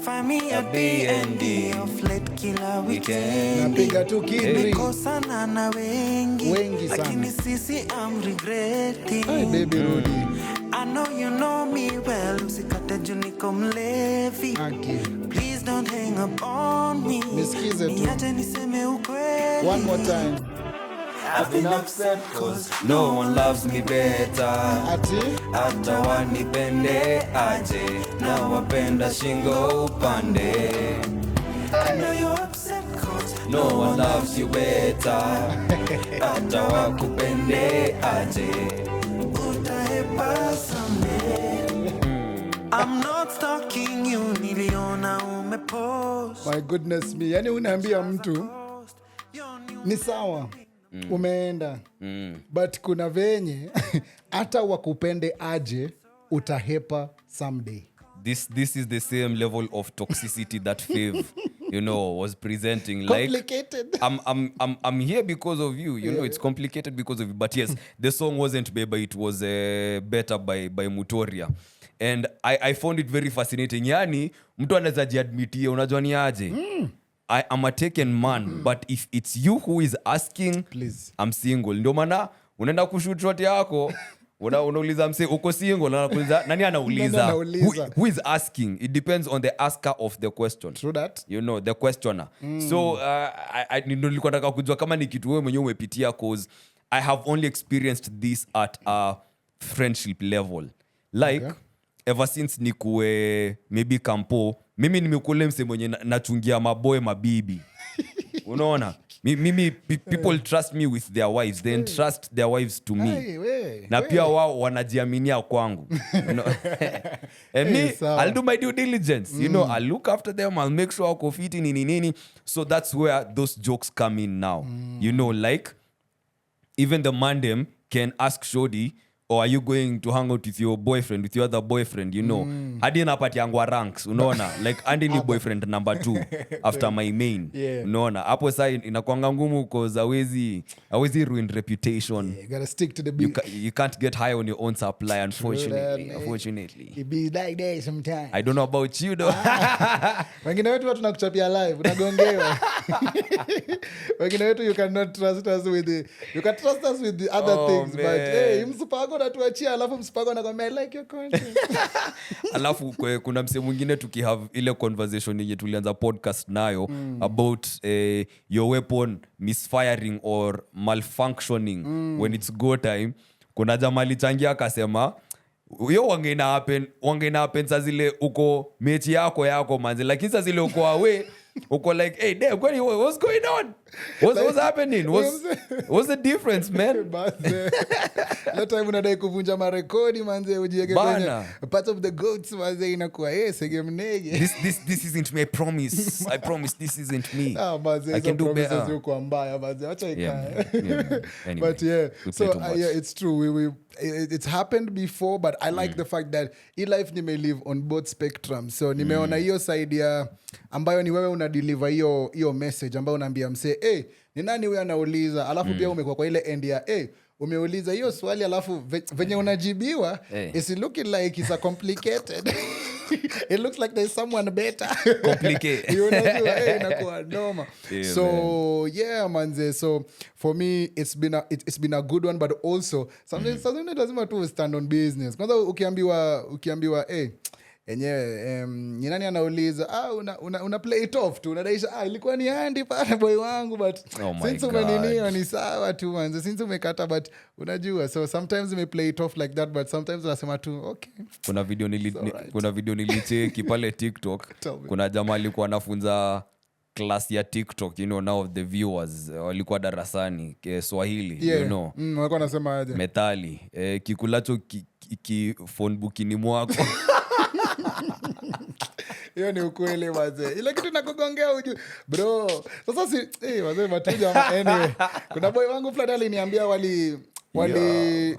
Find me at B&D of late kila weekend. napiga tu kidri Nimekosana na wengi sana. lakini sisi I'm regretting. Hey, baby Rudy I know you know me well. Usikate juu niko mlevi. Aki. Please don't hang up on me. Nisikize tu. Niache niseme ukweli. one more time I've been upset cause no one loves me better ati hata wanipende aje na wapenda shingo upande I know you're upset cause no one loves you better hata wakupende aje utahepa someday. I'm not stalking you, niliona umepost. my goodness me yani unaambia mtu ni sawa umeenda but kuna venye hata wakupende aje utahepa someday this is the same level of toxicity that Fav was presenting like complicated I'm here because of you know it's complicated because of you but yes the song wasn't Beba it was better by Mutoria and I found it very fascinating yani mtu anaweza jiadmitia unajua ni aje I am a taken man but if it's you who is asking Please. I'm single ndio maana unaenda kushoot shot yako unauliza mse uko single na anakuuliza nani anauliza Nani anauliza? who is asking it depends on the asker of the question true that the questioner so nilikuwa nataka kujua kama ni kitu wewe mwenyewe umepitia cause I have only experienced this at a friendship level like ever since nikuwe maybe kampo mimi nimekule mse mwenye nachungia maboy mabibi unaona mimi people trust me with their wives they entrust their wives to me na pia wao wanajiaminia kwangu and me I'll do my due diligence I'll look after them I'll make sure wako fiti nini so that's where those jokes come in now like even the mandem can ask Shodi or are you going to hang out with your boyfriend with your other boyfriend hadi napatiangwa ranks unaona like andi ni boyfriend number 2 after my main unaona hapo sasa inakuanga ngumu cause hawezi ruin reputation you gotta stick to the beat you can't get high on your own supply unfortunately it be like that sometimes I don't know about you though wengine wetu watu nakuchapia live unagongewa wengine wetu you cannot trust us with you can trust us with the other things man. but hey msupago natuachia alafu msupago anakwambia I like your content alafu kuna mse mwingine tukihave ile conversation yenye tulianza podcast nayo about your weapon misfiring or malfunctioning when it's go time kuna jamaa alichangia akasema hiyo wangeina happen saa zile uko mechi yako manzi lakini saa zile uko awe uko like hey damn what's going on what's happening what's the difference man let time unadai kuvunja marekodi manze ujieke kwenye part of the goats manze inakuwa sege mnege this isn't me I promise this isn't me manze I can do better yuko mbaya manze acha ikae anyway, but so it's true it's happened before but I like the fact that life nimelive on both spectrum so nimeona hiyo side ya ambayo ni wewe una deliver hiyo message ambayo unaambia mse ni nani huyo anauliza alafu pia umekuwa kwa ile end ya umeuliza hiyo swali alafu venye unajibiwa is looking like it's a complicated it looks like there's someone better complicate inakuwa noma so manze so for me it's been a good one but also sometimes lazima tu stand on business kwanza ukiambiwa enyewe ni nani anauliza una play it off tu unadaisha ilikuwa ni Andy pale boy wangu but since umeninio ni sawa tu manze since umekata but unajua so sometimes we play it off like that but sometimes unasema tu okay. Kuna video nilicheki pale TikTok kuna jamaa alikuwa anafunza class ya TikTok, you know, now the viewers walikuwa darasani Swahili, you know. Walikuwa nasema aje? Methali, kikulacho phone bookini mwako. Hiyo ni ukweli wazee. Ile kitu nakugongea uju. Bro, sasa si wazee matuja anyway. Kuna boy wangu fulani aliniambia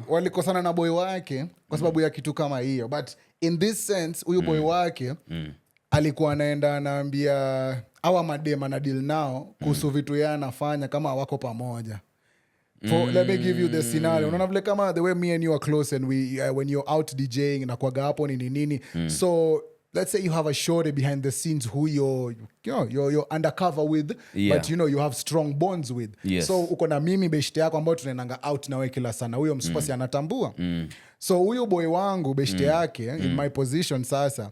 walikosana na boy wake kwa sababu ya kitu kama hiyo. But in this sense, huyu boy wake alikuwa anaenda anaambia hawa madema na deal nao kuhusu vitu yeye anafanya kama wako pamoja. Let me give you the scenario. Unaona vile kama the way me and you are close and we when you're out DJing na kwaga hapo nini. So let's say you have a shorty behind the scenes who you're undercover with, but you know you have strong bonds with. Yes. So uko na mimi beshte yako ambao tunaendanga out na wewe kila sana. Huyo msupasi anatambua. So huyo boy wangu beshte yake in my position sasa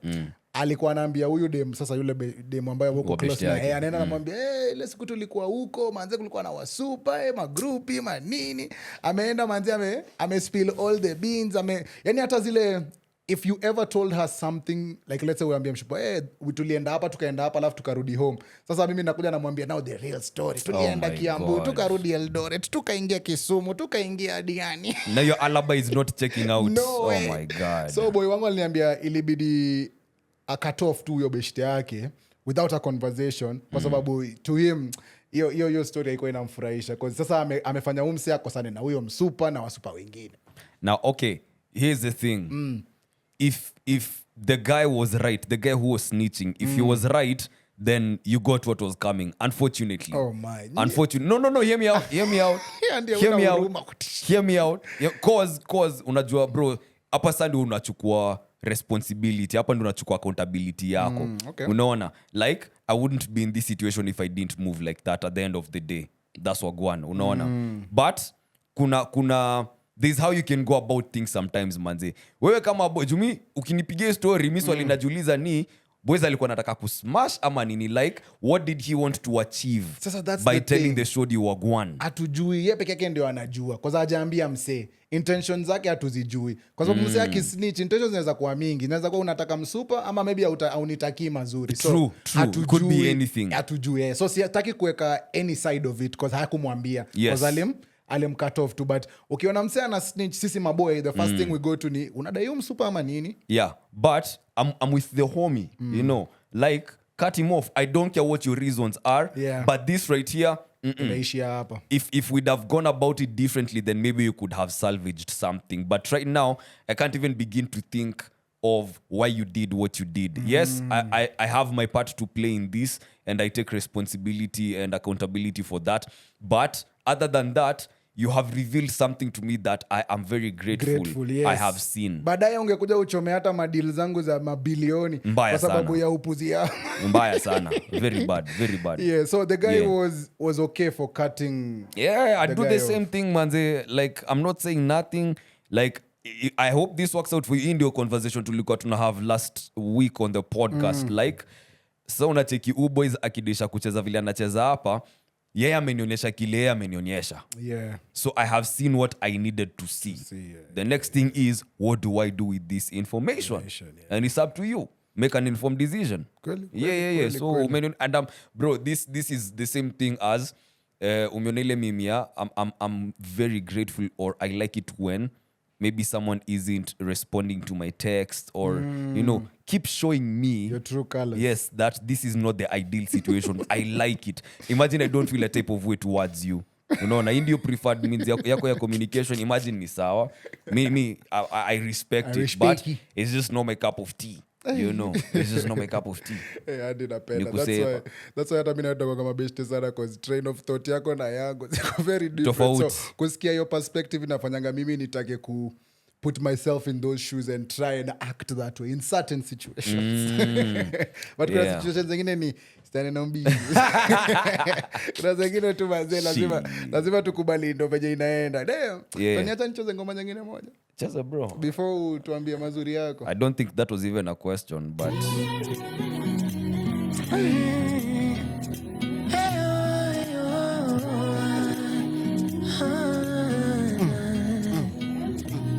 alikuwa anaambia huyu dem sasa yule dem ambaye wako close na yeye anaenda anamwambia ile siku tulikuwa huko manze kulikuwa na wasupa magroupi manini ameenda manze ame spill all the beans yani hata zile if you ever told her something like let's say uambia mshupa tulienda hapa tukaenda hapa alafu tukarudi home sasa mimi nakuja namwambia now the real story tulienda Kiambu tukarudi Eldoret tukaingia Kisumu tukaingia Diani now your alibi is not checking out. No way. My god. So boy wangu aliniambia ilibidi cut off tu huyo beshte yake without a conversation kwa sababu to him hiyo story haikuwa inamfurahisha kwa sasa amefanya umse akosane na huyo msupa na wasupa wengine. Now okay, here's the thing. If the guy was right, the guy who was snitching, if he was right, then you got what was coming. Unfortunately. Oh my. Unfortunately. No, hear me out. Hear me out. Cause unajua bro, hapa sasa unachukua responsibility, hapa ndio unachukua accountability yako. Okay. Unaona? Like I wouldn't be in this situation if I didn't move like that at the end of the day. That's what gwan, unaona? But kuna this is how you can go about things sometimes manze. Wewe kama boy jumi ukinipigia story mimi swali najiuliza ni boys alikuwa anataka kusmash ama nini, like what did he want to achieve by telling the shodi wagwan? Hatujui, yeye peke yake ndio anajua kwa sababu hajaambia msee. Intentions zake hatuzijui kwa sababu msee akisnitch intentions zinaweza kuwa mingi, inaweza kuwa unataka msupa ama maybe haunitaki mazuri. True. Could be anything. Hatujui. So sitaki kuweka any side of it because hakumwambia. Because alim cut off too, but ukiona msee ana snitch sisi maboy the first thing we go to ni unadai msupa ama nini? Yeah, but I'm with the homie, you know, like cut him off. I don't care what your reasons are, but this right here if we'd have gone about it differently, then maybe you could have salvaged something. But right now, I can't even begin to think of why you did what you did. Yes, I have my part to play in this, and I take responsibility and accountability for that. But other than that, you have revealed something to me that I am very grateful yes. I have seen. Baadaye ungekuja uchome hata madili zangu za mabilioni kwa sababu ya upuzi yao. Mbaya sana. Very bad. Yeah, so the guy was okay for cutting. Yeah, I do the same thing, manze. Like, I'm not saying nothing. Like, I hope this works out for you in your conversation tulikuwa tuna have last week on the podcast. Like, so unacheki boys akidisha kucheza vile anacheza hapa. Yeye amenionyesha kile yeye amenionyesha. Yeah. So I have seen what I needed to see. The next thing is, what do I do with this information? And it's up to you. Make an informed decision. Yeah. So, and bro, this is the same thing as umionele mimia. I'm very grateful, or I like it when maybe someone isn't responding to my text, or you know, keep showing me your true colors. Yes, that this is not the ideal situation. I like it. Imagine I don't feel a type of way towards you. You know, na indio preferred means yako ya communication. Imagine ni sawa. I respect it, but it's just not my cup of tea. You know, it's just not my cup of tea. I did napenda. That's why hata mimi natoka kama best sana cause train of thought yako na yangu ziko very different. So kusikia your perspective inafanyanga mimi nitake put myself in those shoes and try and act that way in certain situations. But kuna situations zingine ni stani na mbizi. Kuna zingine tu mazee lazima tukubali ndo venye inaenda. Damn. Niacha nicheze ngoma nyingine moja. Cheza bro. Before tuambie mazuri yako. I don't think that was even a question, but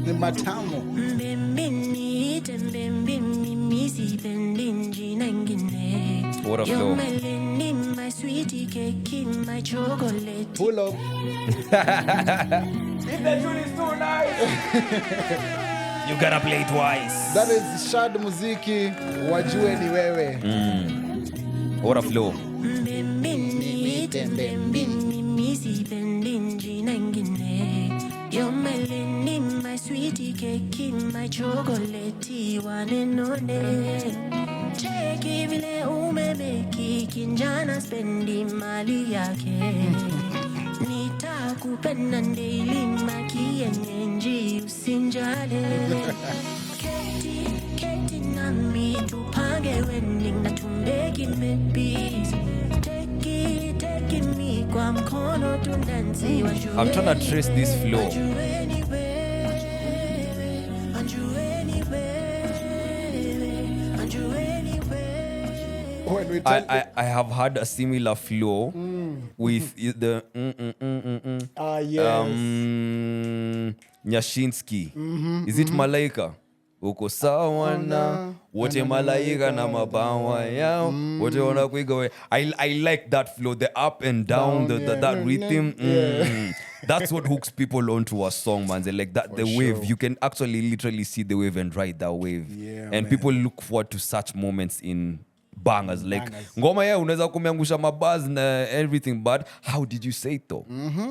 ni matamu. what a flow. Pull up. That tune is so nice. You gotta play twice. That is Shad Muziki, wajue ni wewe. What a flow. You're my my sweetie cake, my chocolate, one and only. Cheki vile umebeki kinjana spendi mali yake. Nitakupenda daily makienyeji usinjale. Keti nami tupange wedding na tumbeki mepis. Take me kwa mkono tundansi wajue. I'm trying to trace this flow. I have had a similar flow with the Yes. Nyashinsky. Is it Malaika? Uko sawa na wote malaika na mabawa yao wote wanakuiga we. I like that flow, the up and down, that rhythm. That's what hooks people onto a song, man. They like that, the wave. You can actually literally see the wave and ride that wave. And people look forward to such moments in bangers. Like ngoma ya unaweza kumeangusha mabuzz na everything, but how did you say it though?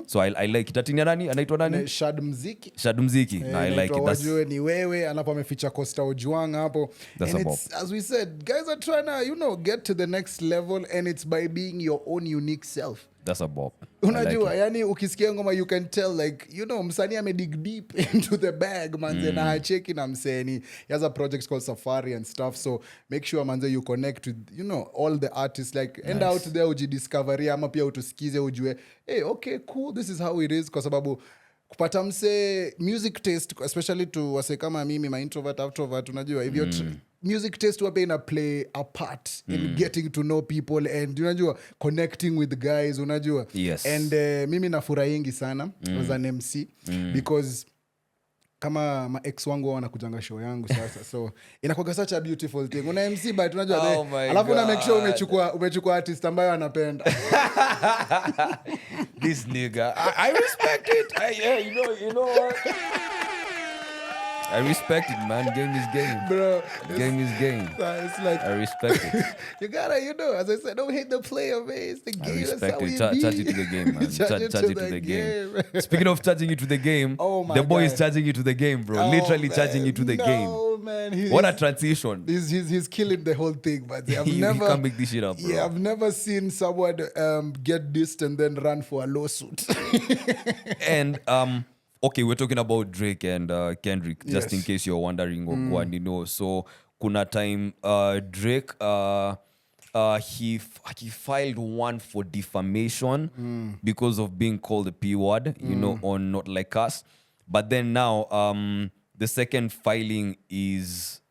So I like it. Atini nani? Anaitwa nani? Shad Muziki. Shad Muziki. No, I like it. Wajue ni wewe, anapo ameficha Costa Ojuang hapo. And it's, as we said, guys are trying to, get to the next level, and it's by being your own unique self. That's a bop. Unajua, like yani ukisikia ngoma you can tell like, msanii dig deep into the bag, manze, na hacheki na mseni. He has a project called Safari and stuff, so make sure, manze, you connect with, all the artists, like, end out there ujidiscovery, ama pia utusikize ujue, hey, okay, cool, this is how it is, kwa sababu kupata mse music taste, especially to wase kama mimi, my introvert, outrovert, unajua, if you're music taste wape ina play a part in getting to know people and unajua connecting with guys, unajua. Yes. And mimi nafurahingi sana as an MC because kama ma ex wangu wanakujanga show yangu sasa, so inakuwa such a beautiful thing. Una MC but unajua alafu na make sure umechukua artist ambayo anapenda. This nigga, I respect it. You know what? I respect it, man. Game is game. Bro. Game is game. It's like, I respect it. You gotta, as I said, don't hate the player, man. It's the game. I respect it. Charge it to the game, man. Charge it to the game. Speaking of charging you to the game, my the boy guy is charging you to the game, bro. Literally charging you to the game. Man. What a transition. He's killing the whole thing, but I've You never can't make this shit up, bro. Yeah, I've never seen someone get dissed and then run for a lawsuit. And okay, we're talking about Drake and Kendrick, just in case you're wondering, so kuna time Drake he filed one for defamation because of being called the P word, on Not Like Us. But then now the second filing is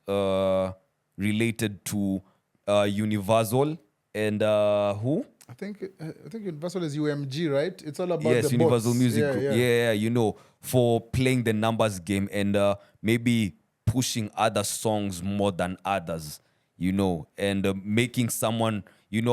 related to Universal and who? I think Universal is UMG, right? It's all about the Universal bots. Music Yeah, Group. yeah. Yeah, for playing the numbers game and maybe pushing other songs more than others, and making someone,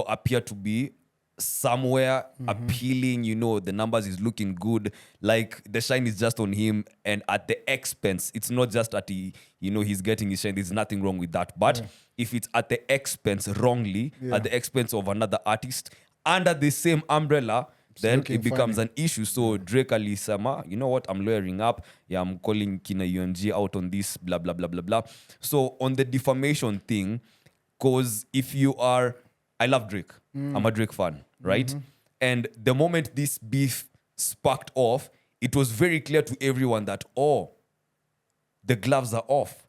appear to be somewhere appealing, the numbers is looking good, like the shine is just on him, and at the expense, it's not just at he's getting his shine, there's nothing wrong with that, but if it's at the expense wrongly, at the expense of another artist under the same umbrella, then it becomes an issue. So Drake alisema, you know what, I'm lawyering up, I'm calling kina UMG out on this, blah blah blah blah blah. So on the defamation thing, because if you are, I love Drake, I'm a Drake fan, right? And the moment this beef sparked off, it was very clear to everyone that, the gloves are off.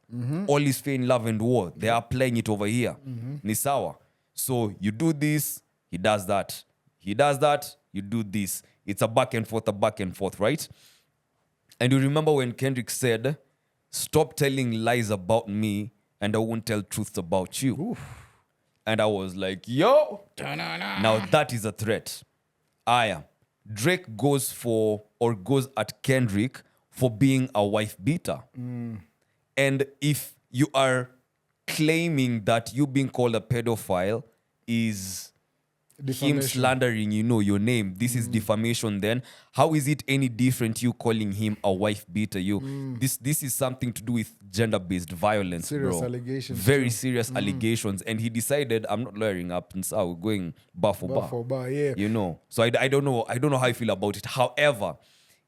All is fair in love and war. They are playing it over here. Ni sawa. So you do this, he does that. He does that, you do this. It's a back and forth, right? And you remember when Kendrick said, stop telling lies about me and I won't tell truths about you. Oof. And I was like, yo, now that is a threat. Aya, Drake goes at Kendrick for being a wife beater. And if you are claiming that you being called a pedophile is him slandering, your name, this is defamation, then how is it any different you calling him a wife beater? This is something to do with gender-based violence, serious bro. Allegations, very serious allegations. And he decided, I'm not lawyering up, and so we're going bar for bar. Yeah. So I don't know how I feel about it. However,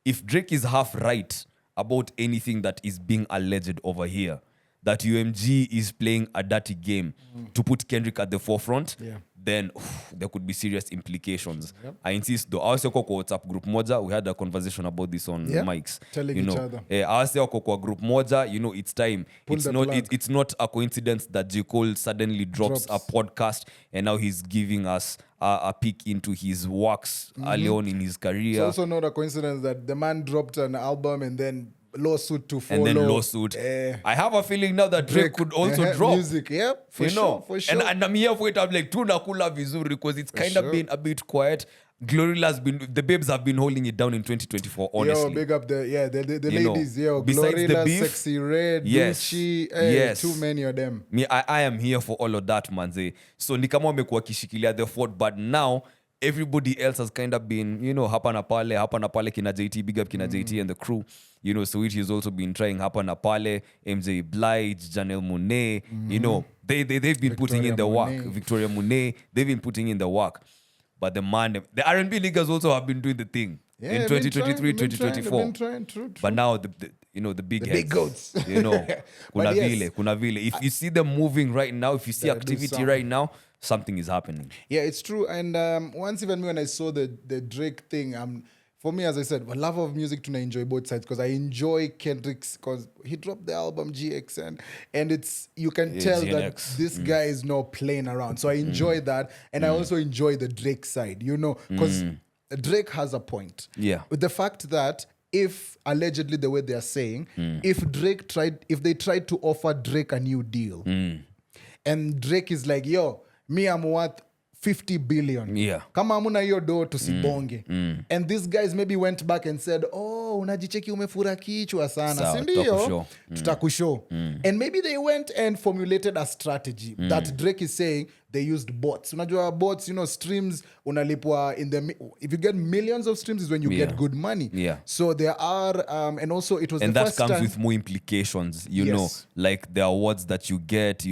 if Drake is half right about anything that is being alleged over here, that UMG is playing a dirty game to put Kendrick at the forefront, then there could be serious implications. Yep. I insist though. Our WhatsApp group moja, we had a conversation about this on mics. Telling each other. Our group moja, it's time. It's not a coincidence that J. Cole suddenly drops a podcast and now he's giving us a peek into his works early on in his career. It's also not a coincidence that the man dropped an album and then lawsuit to follow. And then lawsuit. I have a feeling now that Drake could also drop music. Yeah, for sure. And I'm here for it. I'm like, tunakula vizuri, because it's kind of been a bit quiet. The babes have been holding it down in 2024, honestly. Yo, big up the ladies. Yo, besides Glorilla, the beef, Sexy Red, Gucci, too many of them. Me, I am here for all of that, manze. So ni kama wamekuwa kishikilia the fort, but now everybody else has kind of been, hapa na pale, kina JT, big up kina JT and the crew. So it has also been trying hapa na pale, MJ Blige, Janelle Monáe, they've been putting in the work. Victoria Monet, they've been putting in the work. But the R&B niggas also have been doing the thing in 2023, 2024. But now the big goats. Kuna vile. If you see them moving right now, if you see activity right now, something is happening. Yeah, it's true. And once even when I saw the Drake thing, for me, as I said, a love of music to enjoy both sides, because I enjoy Kendrick's, because he dropped the album GX and it's, you can tell GNX. that this guy is not playing around. So I enjoy that. And I also enjoy the Drake side, because Drake has a point. Yeah. With the fact that if allegedly the way they are saying, if they tried to offer Drake a new deal, and Drake is like, yo, me, I'm worth 50 billion. Yeah. Kama hamuna hiyo do tusibonge. And these guys maybe went back and said, oh, unajicheki umefura kichwa sana. Sindio? Tutakushow. And maybe they went and formulated a strategy that Drake is saying they used bots. Unajua bots, streams unalipwa if you get millions of streams is when you get good money. Yeah. So there are, and also it was and the that first comes time with more implications, know, like the awards that you get,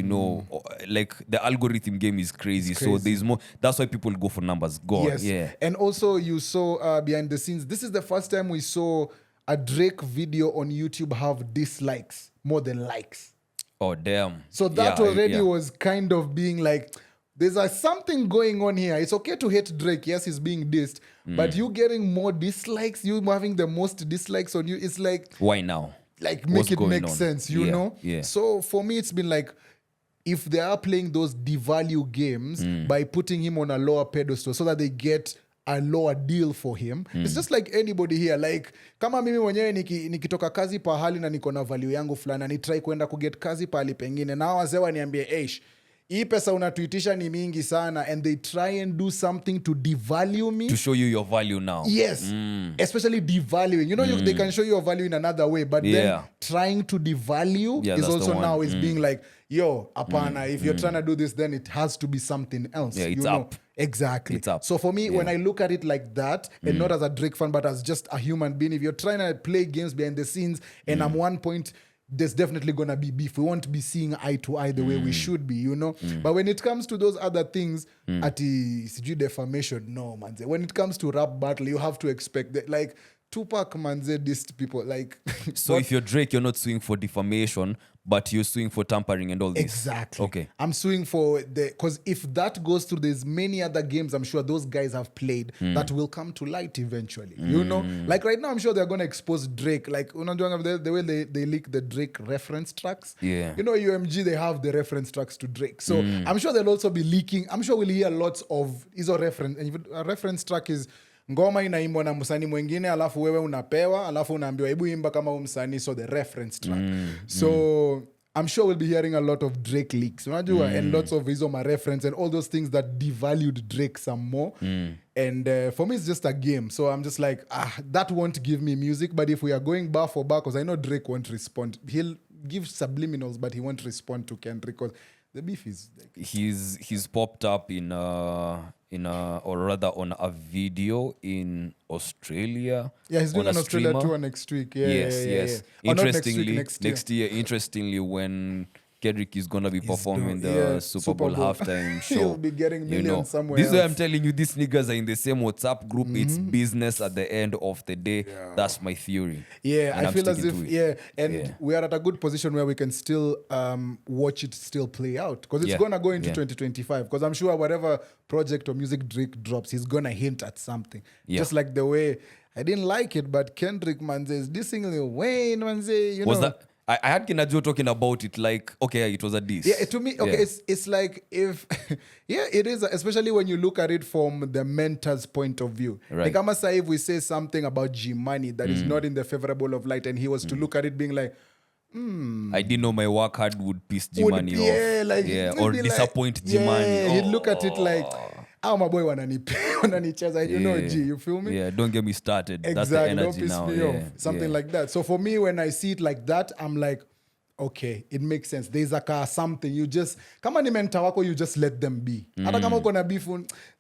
like the algorithm game is crazy. So there's more. That's why people go for numbers. Yes. Yeah. And also you saw behind the scenes, this is the first time we saw a Drake video on YouTube have dislikes more than likes. Oh, damn. So that already was kind of being like, there's something going on here. It's okay to hate Drake. Yes, he's being dissed. But you getting more dislikes, you having the most dislikes on you, it's like... Why now? Like, make it make sense, you know? Yeah. So for me, it's been like, if they are playing those devalue games by putting him on a lower pedestal so that they get a lower deal for him, it's just like anybody here. Like, kama mimi mwenyewe nikitoka kazi pahali na niko na value yangu fulani, ni try kwenda kuget kazi pahali pengine, na wazewa niambie, eish, hii pesa unatuitisha ni mingi sana, and they try and do something to devalue me. To show you your value now. Yes. Especially devaluing. They can show you your value in another way, but then trying to devalue is also now is being like, yo, apana, if you're trying to do this, then it has to be something else. Yeah, it's up. Exactly. It's up. So for me, when I look at it like that, and not as a Drake fan, but as just a human being, if you're trying to play games behind the scenes, and at one point, there's definitely gonna be beef. We won't be seeing eye to eye the way we should be, But when it comes to those other things, sijui defamation, no, manze. When it comes to rap battle, you have to expect that, like, Tupac, manze, dissed people, like... So if you're Drake, you're not suing for defamation, but you're suing for tampering and all this. Exactly. Okay. I'm suing for because if that goes through, there's many other games I'm sure those guys have played that will come to light eventually. You know, like right now, I'm sure they're gonna expose Drake. Like the way they leak the Drake reference tracks. Yeah. You know, UMG they have the reference tracks to Drake, so I'm sure they'll also be leaking. I'm sure we'll hear lots of hizo reference. And if a reference track is ngoma inaimbwa na msanii mwingine alafu wewe unapewa alafu unaambiwa hebu imba kama huyu msanii, so the reference track. So I'm sure we'll be hearing a lot of Drake leaks, unajua, and lots of hizo ma reference and all those things that devalued Drake some more. And for me it's just a game, so I'm just like that won't give me music. But if we are going bar for bar, because I know Drake won't respond, he'll give subliminals but he won't respond to Kendrick because the beef is like, he's popped up in or rather on a video in Australia. Yeah, he's doing an Australia streamer. tour next week. Yeah, Yes. Or not Interestingly, next year. Interestingly, when Kendrick is gonna be performing doing- the yeah, Super Bowl halftime show, He'll be getting millions somewhere This is why else. I'm telling you, these niggas are in the same WhatsApp group. It's business at the end of the day. That's my theory. Yeah, And I I'm feel as sticking if, to it. and we are at a good position where we can still watch it still play out. Because it's Yeah, going to go into yeah. 2025. Because I'm sure whatever project or music Drake drops, he's going to hint at something. Yeah. Just like the way, I didn't like it, but Kendrick, man, says, this single Lil Wayne, man, say, you Was know. that? I had Kinajo talking about it like, okay, it was a diss. Yeah, to me, okay, Yeah. it's like if, yeah, it is, especially when you look at it from the mentor's point of view. Right. Like I'ma say, if we say something about G-Money that is not in the favorable of light, and he was to look at it being like, I didn't know my work hard would piss would- G-Money off. yeah, like, yeah, he'd or be disappoint like, G-Money. Yeah, he'd look at it like, oh, my boy, wananicheza, you know, G, you feel me? Yeah, don't get me started. That's the Exactly, don't energy piss now. me yeah, off. Something like that. So for me, when I see it like that, I'm like, okay, it makes sense. There's a something. You just, kama ni mentor wako, you just let them be. Hata kama uko na beef,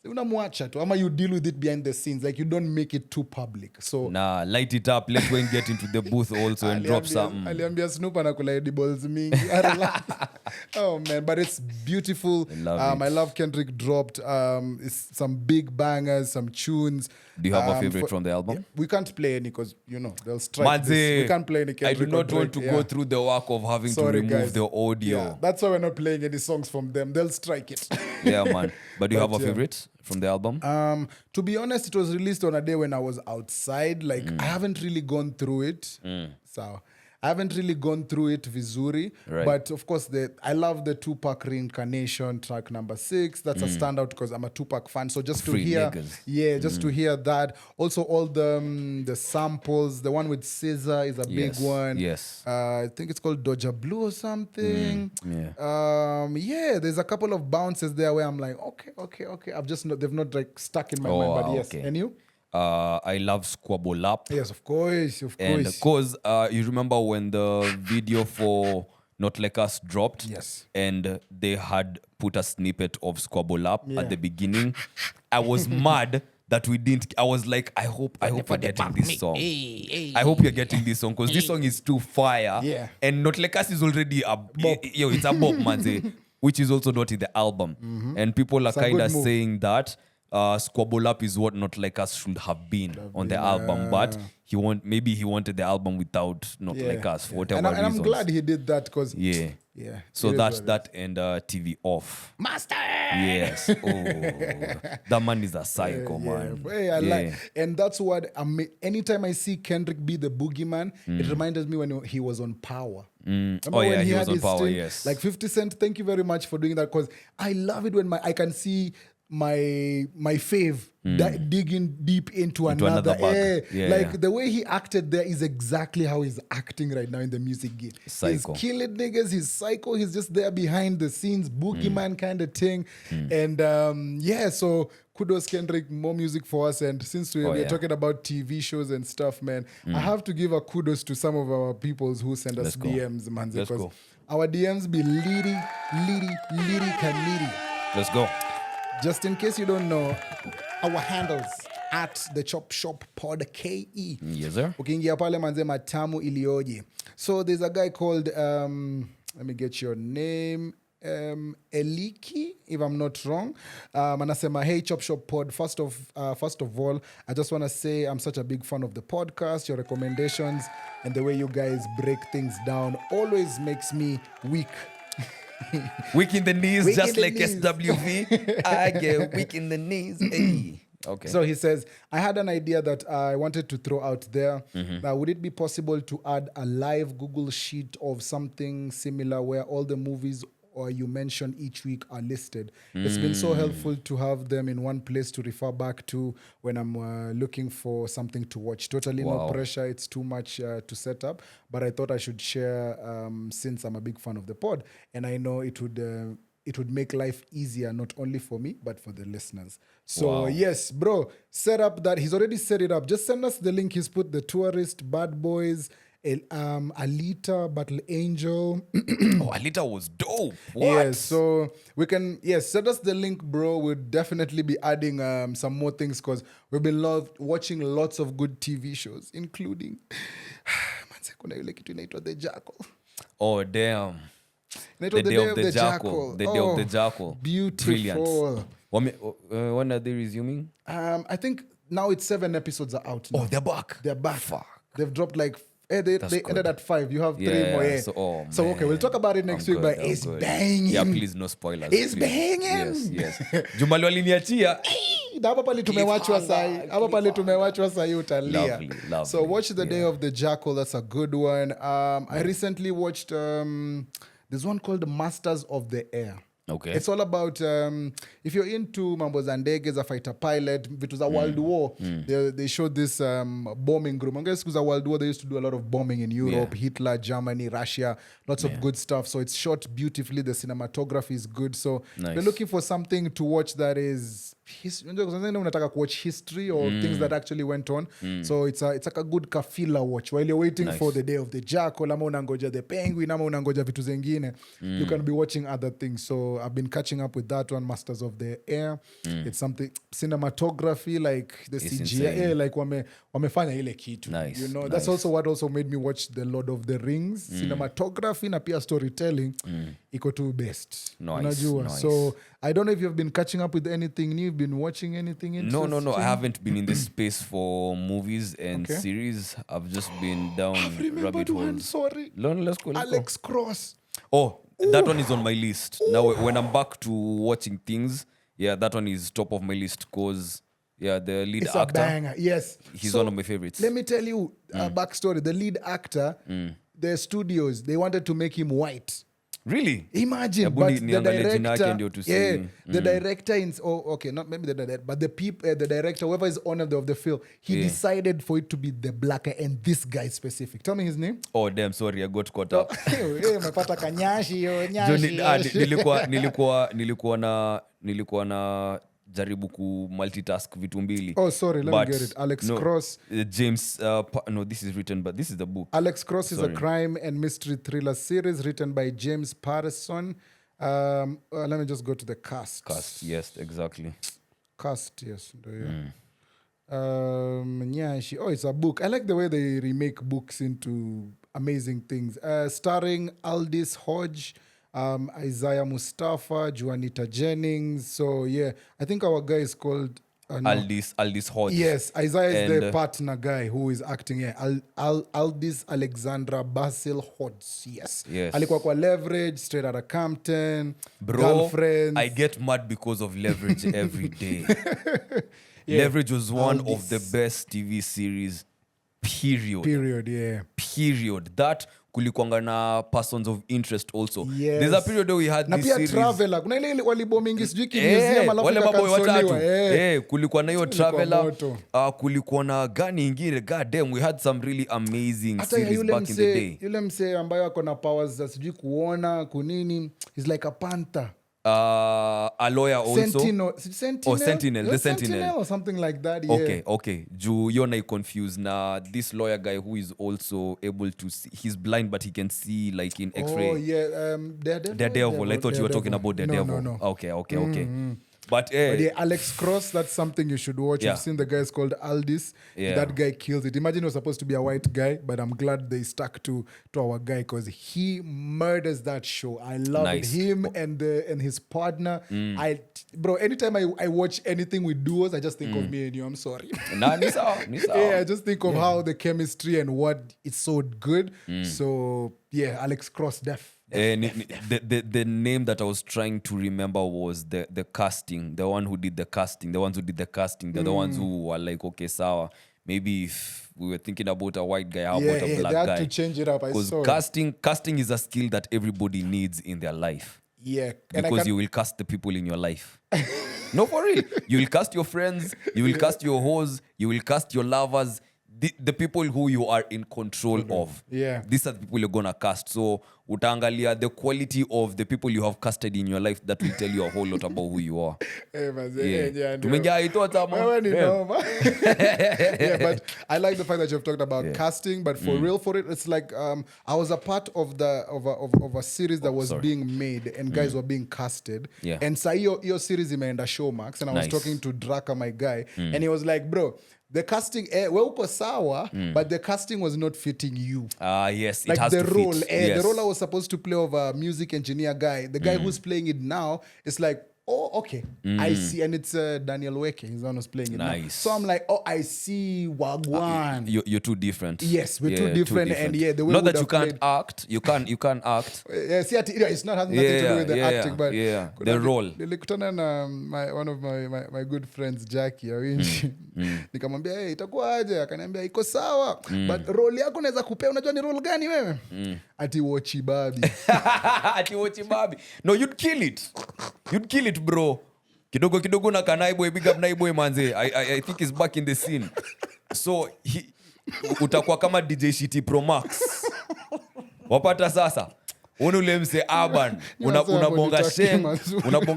unamwacha tu. Ama you deal with it behind the scenes. Like you don't make it too public. So Nah, light it up. Let's go and get into the booth also and drop something. aliambia Snoop anakula edibles mingi. I don't like- oh man, but it's beautiful. Love it. I love Kendrick dropped it's some big bangers, some tunes. Do you have a favorite from the album? Yeah, we can't play any because you know they'll strike this. We can't play any I Kendrick do or not want Drake, to go through the work of having Sorry, to remove guys. the audio. Yeah, that's why we're not playing any songs from them. They'll strike it. Yeah, man. But do you have a yeah. favorite from the album? To be honest, it was released on a day when I was outside. Like I haven't really gone through it. So I haven't really gone through it vizuri. Right. But of course, I love the Tupac Reincarnation track number 6. That's a standout because I'm a Tupac fan. So just to Free hear, niggas. just to hear that. Also, all the samples. The one with SZA is a big one. Yes. I think it's called Doja Blue or something. Yeah. There's a couple of bounces there where I'm like, okay. They've not like stuck in my mind, but wow, yes. okay. And you? I love Squabble Up. Yes, of course. And because you remember when the video for Not Like Us dropped? Yes. And they had put a snippet of Squabble Up Yeah. at the beginning. I was mad that we didn't. I was like, I hope you're getting this song. I hope you're getting this song because this song is too fire. Yeah. And Not Like Us is already it's a bop, man, which is also not in the album. And people are a kind good of move. saying that Squabble Up is what Not Like Us should have been on the album, but he wanted the album without Not Like Us for whatever and reasons. I'm glad he did that because Yeah. So it is that's what it that and TV Off. Master. Yes. Oh, that man is a psycho, man. Hey, I like, and that's what anytime I see Kendrick be the boogeyman, it reminds me when he was on Power. Remember Oh, yeah, when he was had on his Power, string? yes. Like 50 Cent, thank you very much for doing that because I love it when I can see my fave digging deep into another. bag. Yeah, like yeah. the way he acted there is exactly how he's acting right now in the music game. Psycho. He's killing niggas, he's psycho, he's just there behind the scenes, boogeyman kind of thing. And so kudos Kendrick, more music for us. And since we're talking about TV shows and stuff, man, I have to give a kudos to some of our peoples who send us Let's go. DMs, man, Let's because go. our DMs be litty, canity. Let's go. Just in case you don't know, our handles at the Chop Shop Pod KE. Yes, sir. Ukiingia pale manze matamu ilioje. So there's a guy called let me get your name. Eliki, if I'm not wrong. Anasema, hey, Chop Shop Pod. First of all, I just want to say I'm such a big fan of the podcast. Your recommendations and the way you guys break things down always makes me weak. Weak in the knees, Weak just in the like knees. SWV. I get weak in the knees. Hey. Okay. So he says, I had an idea that I wanted to throw out there. Mm-hmm. Would it be possible to add a live Google Sheet of something similar where all the movies or you mention each week are listed? It's been so helpful to have them in one place to refer back to when I'm looking for something to watch. Totally no pressure. It's too much to set up. But I thought I should share since I'm a big fan of the pod. And I know it would make life easier, not only for me, but for the listeners. So, yes, bro, set up that. He's already set it up. Just send us the link. He's put The Tourist, Bad Boys, Alita, Battle Angel. Alita was dope. What? Yes, so we can, send us the link, bro. We'll definitely be adding some more things because we've been watching lots of good TV shows, including kuna yule kitu inaitwa The Jackal. Oh, damn. The Day of the Jackal. The Day of the Jackal. Beautiful. Brilliant. When are they resuming? I think now it's 7 episodes are out now. Oh, they're back. They're back. Fuck. They've dropped like they ended at 5. You have 3 more. Yeah. So, okay, we'll talk about it next week. But it's banging. Yeah, please no spoilers. It's please. banging. Yes. Jumali waliniachia. Hapa pale tumewachwa sahi utalia. Lovely. So watch The Day of the Jackal. That's a good one. I recently watched there's one called Masters of the Air. Okay. It's all about if you're into mambo za ndege za fighter pilot, vitu za World War, they showed this bombing group. I guess because of World War they used to do a lot of bombing in Europe, Hitler, Germany, Russia, lots of good stuff. So it's shot beautifully. The cinematography is good. So they're looking for something to watch that is unataka kuwatch history or things that actually went on. So it's like a good kafila watch while you're waiting for The Day of the Jackal, ama unangoja The Penguin, ama unangoja vitu zengine. You can be watching other things. So I've been catching up with that one, Masters of the Air. It's something cinematography, like the CGI, like wamefanya ile kitu. Nice, you know, nice. that's also what also made me watch The Lord of the Rings. Cinematography na pia storytelling iko tu best. Unajua. So I don't know if you've been catching up with anything new. You've been watching anything interesting? No. I haven't been in this space for movies and series. I've just been down rabbit holes. Sorry. Let's go. Alex Cross. Oh, that one is on my list. Now, when I'm back to watching things, that one is top of my list because, the lead It's actor. a banger. Yes. He's one of my favorites. Let me tell you a backstory. The lead actor, the studios, they wanted to make him white. Really? Imagine, but the director, not maybe the director, but the director, whoever is owner of the film, he decided for it to be the blacker and this guy specific. Tell me his name. Oh, damn, sorry, I got caught up. Umepata kanyashi, nilikuwa na jaribu ku multitask vitu mbili. Oh, sorry, let me get it. Alex Cross. James, this is written, but this is the book. Alex Cross is a crime and mystery thriller series written by James Patterson. Let me just go to the cast. Cast, yes, exactly. Cast, yes. It's a book. I like the way they remake books into amazing things. Starring Aldis Hodge, Isaiah Mustafa, Juanita Jennings. So I think our guy is called Aldis Hodge. Yes, Isaiah is the partner guy who is acting here. Aldis Alexandra Basil Hodge. Yes. Alikuwa kwa Leverage, Straight Outta Compton, Bro, Girlfriends. I get mad because of Leverage every day. Leverage was one of the best TV series. Period. That kulikuanga na persons of interest also. Yes. There's a period where we had this series. Traveler. Kuna ile walibomingi sijui museum alafu wale maboy watatu. Kulikuwa na hiyo Traveler. Kulikuwa na gani ingine. God damn, we had some really amazing series back in the day. Yule mse ambayo ako na powers za sijui kuona kunini. He's like a panther. A lawyer also. Sentinel. The Sentinel or something like that. Yeah. Okay. You're not confused. Now, this lawyer guy who is also able to see, he's blind, but he can see like in X-ray. Oh, yeah. Daredevil. I thought you were talking about Daredevil. No. Okay. But yeah, Alex Cross, that's something you should watch. Yeah. You've seen the guys called Aldis. Yeah. That guy kills it. Imagine it was supposed to be a white guy, but I'm glad they stuck to our guy because he murders that show. I love Nice. it. Him and his partner. Bro, anytime I watch anything with duos, I just think of me and you. I'm sorry. Nah, ni sawa. Yeah, I just think of how the chemistry and what it's so good. So yeah, Alex Cross, the name that I was trying to remember was the casting. The one who did the casting. The ones who did the casting. They're the ones who were like, okay, sawa. Maybe if we were thinking about a white guy, how about a black they had guy? to change it up. Because casting is a skill that everybody needs in their life. Yeah. Because you will cast the people in your life. No, for real. You will cast your friends. You will cast your hoes. You will cast your lovers. The people who you are in control of. Yeah. These are the people you're going to cast. So, utaangalia the quality of the people you have casted in your life that will tell you a whole lot about who you are. Yeah. Yeah, but I like the fact that you've talked about casting, but for real, it's like I was a part of a series that was being made and guys were being casted. Yeah. And so your series imeenda Showmax, and I was talking to Draka, my guy, and he was like, bro, the casting, uko sawa, but the casting was not fitting you. Yes, like it has the to role, fit. the role I was supposed to play of a music engineer guy, the guy who's playing it now, is like, oh, okay, I see, and it's Daniel Weke. He's the one who's playing it now. So I'm like, oh, I see, Wagwan. You're too different. Yes, we're too different, and the way not that you can't act, you can act. Yeah, see, it's not has nothing to do with the acting, but the role. Nilikutana na one of my good friends Jackie Awinji. Nikamwambia, hey, itakuwaje? Akaniambia iko sawa, but role yako naweza kupea, unajua ni role gani wewe? Ati Wochi Babi. Ati Wochi Babi. No, you'd kill it, bro. Kidogo na Kanaiboy, big up Naiboy manze. I think he's back in the scene. So utakuwa kama DJ Shiti Pro Max. Wapata sasa. Ule mse urban, unabonga sheng,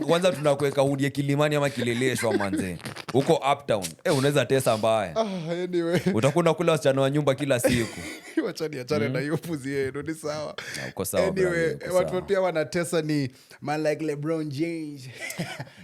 kwanza tunakuweka hudi ya Kilimani ama Kileleshwa manze. Uko uptown. Unaweza tesa mbaya. Anyway. Utakuwa kula wasichana wa nyumba kila siku. Achane na hiyo puzi yenu ni sawa. Uko sawa. Anyway, watu pia wanatesa ni man like LeBron James.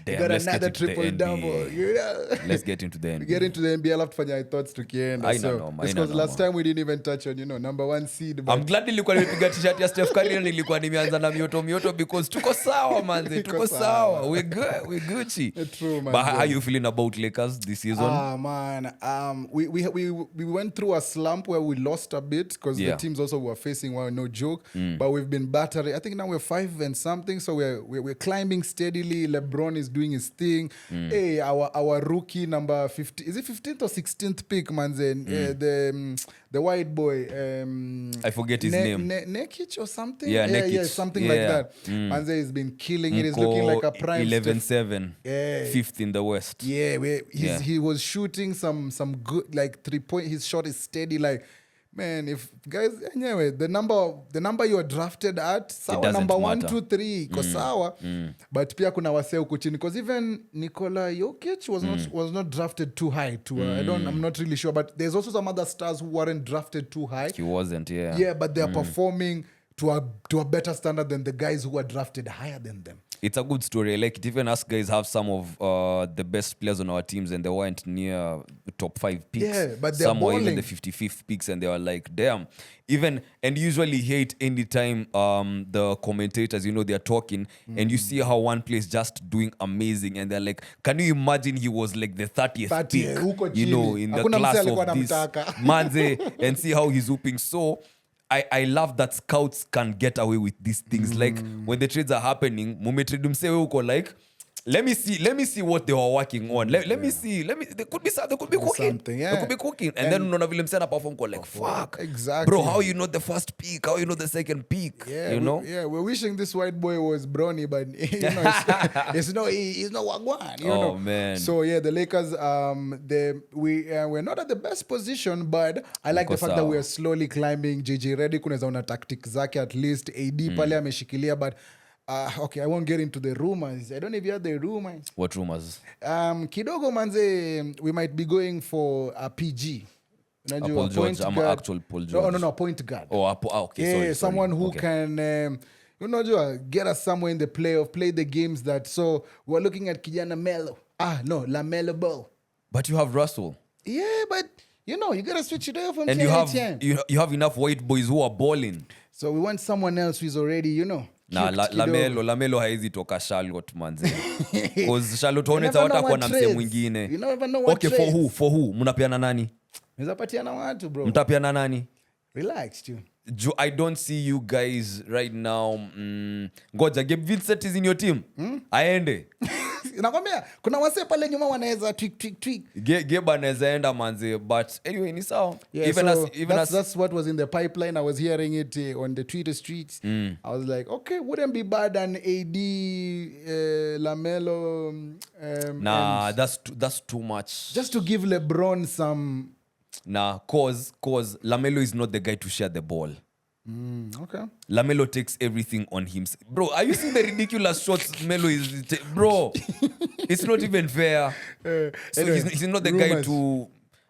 Got another triple double. You know? Let's get into the NBA. Get into the NBA. I'll have to find your thoughts tukienda. Because last time we didn't even touch on, number 1 seed. I'm glad nilikuwa nimepiga t-shirt ya Steph Curry na nilikuwa nimeanza na mioto because tuko sawa manze. Tuko sawa. We Gucci. True, man. But how are you feeling about Lakers this season? Man. We went through a slump where we lost a bit because the teams also were facing no joke. But we've been battering. I think now we're 5 and something, so we're climbing steadily. LeBron is doing his thing. Hey, our rookie number 50, is it 15th or 16th pick, manze? The white boy. I forget his name. Nekic or something? Yeah, Nekic. Yeah, something like that. Manze has been killing it. He's looking like a prime 11-7. Fifth in the West. Yeah, he was shooting some good like 3-point. His shot is steady. Like, man, if guys, anyway, the number you are drafted at, sawa number 1, 2, 3, iko sawa. But pia kuna wasee huko chini, because even Nikola Jokic was not drafted too high. I'm not really sure, but there's also some other stars who weren't drafted too high. He wasn't, yeah. Yeah, but they are performing to a better standard than the guys who were drafted higher than them. It's a good story. Like, it even us guys have some of the best players on our teams, and they weren't near the top 5 picks. Yeah, but they're some were balling. even the 55th picks, and they were like, damn. And usually hate anytime the commentators, they're talking, and you see how one player is just doing amazing, and they're like, can you imagine he was like the 30th pick, in the class of this manze, and see how he's hooping. So I love that scouts can get away with these things. Like, when the trades are happening, mumetrade msewe uko like, let me see what they were working on. Let me see. They could be cooking. Yeah. They could be cooking. And then unaona vile msana perform ko like, fuck. Exactly. Bro, how you know the first pick? How you know the second pick? Yeah, we're wishing this white boy was Bronny, but he's no Wagwan. Man. So yeah, the Lakers, we're not at the best position, but I like the fact that we are slowly climbing. JJ Redick kunaweza una tactic zake at least. AD pale ameshikilia, but okay, I won't get into the rumors. I don't know if you heard the rumors. What rumors? Kidogo manze, we might be going for a PG. Paul George. I'm actual Paul George. No, point guard. Okay. Yeah, sorry. someone who can unajua, get us somewhere in the playoff, play the games that, so we're looking at kijana Melo. LaMelo Ball. But you have Russell. Yeah, but you gotta switch it up from And you have enough white boys who are balling. So we want someone else who's already, Na Lamelo haezi toka Charlotte manze. Cause Charlotte Hornets hawatakuwa na msemo mwingine. You never know what Okay, for who? Mnapeana nani? Mnapatiana watu, bro. Mtapeana nani? Relax, too. I don't see you guys right now. Ngoja, Gabe Vincent is in your team. Aende. Nakwambia kuna wase pale nyuma wanaweza tweak. Gabe anaweza enda manze, but anyway ni sawa. Yeah, that's what was in the pipeline. I was hearing it on the Twitter streets. I was like, okay, wouldn't be bad an AD LaMelo. Nah, that's too much. Just to give LeBron some. Nah, cause LaMelo is not the guy to share the ball. Okay. LaMelo takes everything on him. Bro, are you seeing the ridiculous shots Melo is... Bro, it's not even fair. So anyway, he's not the guy to...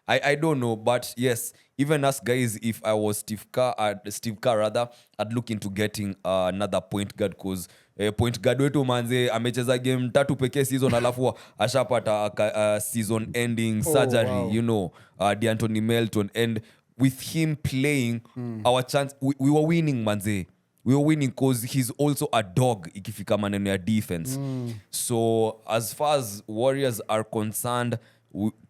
I don't know, but yes, even us guys, if I was Steve Kerr, I'd look into getting another point guard, because point guard wetu manze amecheza game 3 pekee season alafu ashapata season ending surgery, wow. D'Anthony Melton, and with him playing, our chance, we were winning manze. We were winning because he's also a dog ikifika maneno ya defense. So as far as Warriors are concerned,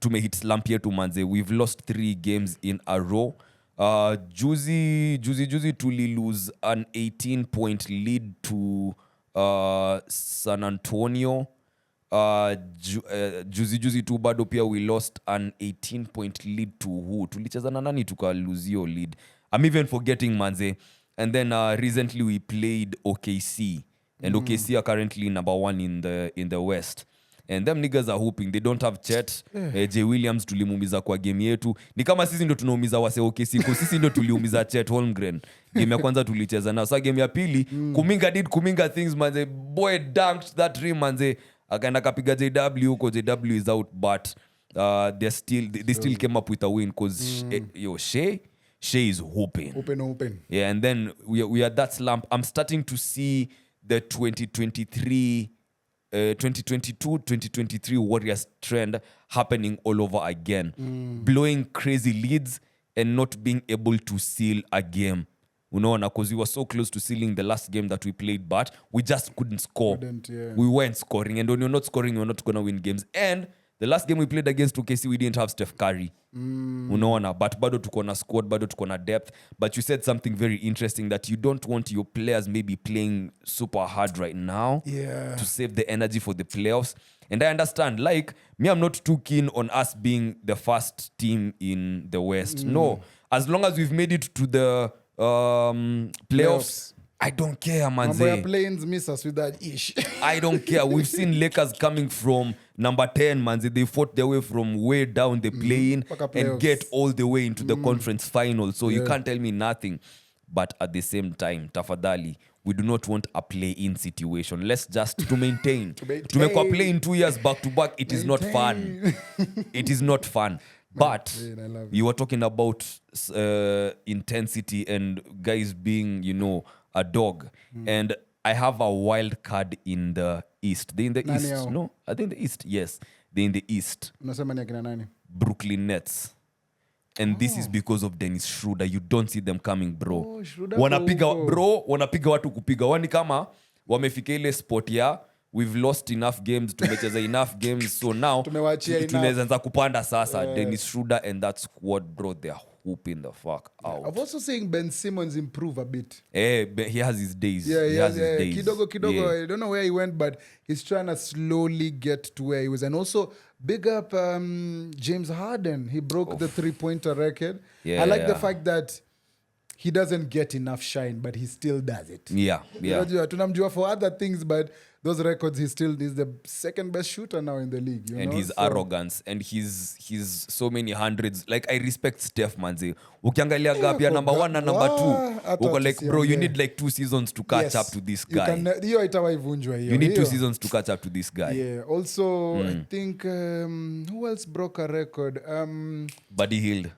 tumehit slump yetu manze. We've lost 3 games in a row. Juicy tuli lose an 18-point lead to San Antonio. Juicy tu bado pia we lost an 18-point lead to who? Tulicheza na nani tukaluzio lead? I'm even forgetting manze. And then recently we played OKC. And OKC are currently number 1 in the West. And them niggas are hoping. They don't have Chet. Jay Williams tulimuumiza kwa game yetu. Ni kama sisi ndo tunaumiza wase OKC. Kwa sisi ndo tuliumiza Chet Holmgren. Game ya kwanza tulicheza na. So game ya pili, Kuminga things manze. Boy dunked that rim manze. Akaenda kapiga JW huko. JW is out, but they still came up with a win because Shea is hooping. Open. Yeah, and then we are that slump. I'm starting to see the 2022-2023 Warriors trend happening all over again. Blowing crazy leads and not being able to seal a game. Because we were so close to sealing the last game that we played, but we just couldn't score. We weren't scoring, and when you're not scoring, you're not going to win games. And the last game we played against OKC, we didn't have Steph Curry. But bado tuko na squad, bado tuko na depth. But you said something very interesting, that you don't want your players maybe playing super hard right now to save the energy for the playoffs. And I understand, like, me, I'm not too keen on us being the first team in the West. No. As long as we've made it to the playoffs, I don't care, manze. Mambo planes miss us with that ish. I don't care. We've seen Lakers coming from number 10, manze. They fought their way from way down the plane and get all the way into the conference final. So you can't tell me nothing. But at the same time, tafadhali, we do not want a play-in situation. Let's just to maintain. To make a play-in 2 years back-to-back, it is not fun. It is not fun. But you were talking about intensity and guys being, a dog. And I have a wild card in the East. They're in the East. Yao? No, I think the East. Yes, they're in the East. Unasema ni akina nani? Brooklyn Nets. And this is because of Dennis Schroeder. You don't see them coming, bro. Wanapiga watu kupiga. Wani kama wamefika ile spot ya we've lost enough games, tumecheza enough games, so now tunaweza kupanda sasa. Dennis Schroeder and that squad, bro, they're whooping the fuck out. I've also seen Ben Simmons improve a bit. He has his days. Yeah, he has his days. Kidogo. Yeah. I don't know where he went, but he's trying to slowly get to where he was. And also, big up James Harden. He broke the 3-pointer record. Yeah, I like the fact that he doesn't get enough shine, but he still does it. Yeah. Tunamjua for other things, but those records, he's the second best shooter now in the league. And his arrogance and his so many hundreds. Like, I respect Steph, manze. Ukiangalia gap ya number 1 and number 2. Uko like, bro, you need like 2 seasons to catch up to this guy. You need 2 seasons to catch up to this guy. Yeah. Also, I think, who else broke a record? Buddy Hield.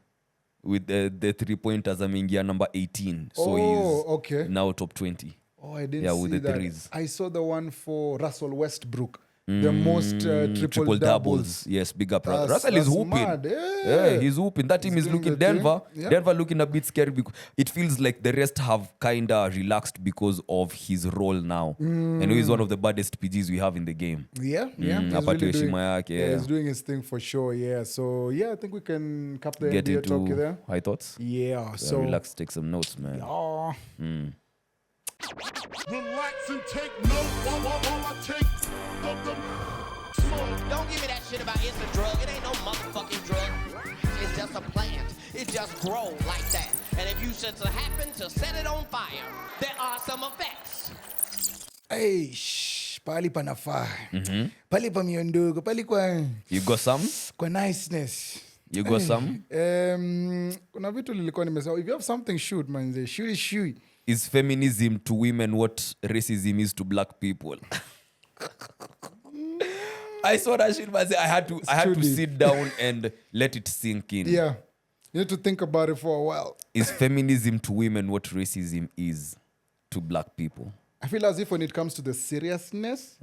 With the 3-pointers, ameingia number 18. So he's now top 20. Oh, I didn't Yeah, see with the that. threes. I saw the one for Russell Westbrook. The most triple doubles. Yes, big up. That's Russell is hooping. mad. Yeah. He's hooping. That team He's is doing looking the thing. Denver. Yeah. Denver looking a bit scary because it feels like the rest have kind of relaxed because of his role now. And he's one of the baddest PGs we have in the game. Yeah. He's apart really heshima doing, yake, yeah. he's doing his thing for sure. Yeah. So yeah, I think we can cap the Get NBA talk into there. high thoughts. Yeah. So Relax, take some notes, man. Oh, Relax and take notes while I take the smoke. Don't give me that shit about it's a drug. It ain't no motherfucking drug. It's just a plant. It just grows like that. And if you should happen to set it on fire, there are some effects. hey, pali panafaa. Pali pa miondogo, pali kwa You got some? kwa niceness. You got some? Kuna vitu nilikuwa nimesema. If you have something, shoot, man. Shoot. Is feminism to women what racism is to black people? I saw that shit, but I had to sit down and let it sink in. Yeah. You need to think about it for a while. Is feminism to women what racism is to black people? I feel as if when it comes to the seriousness,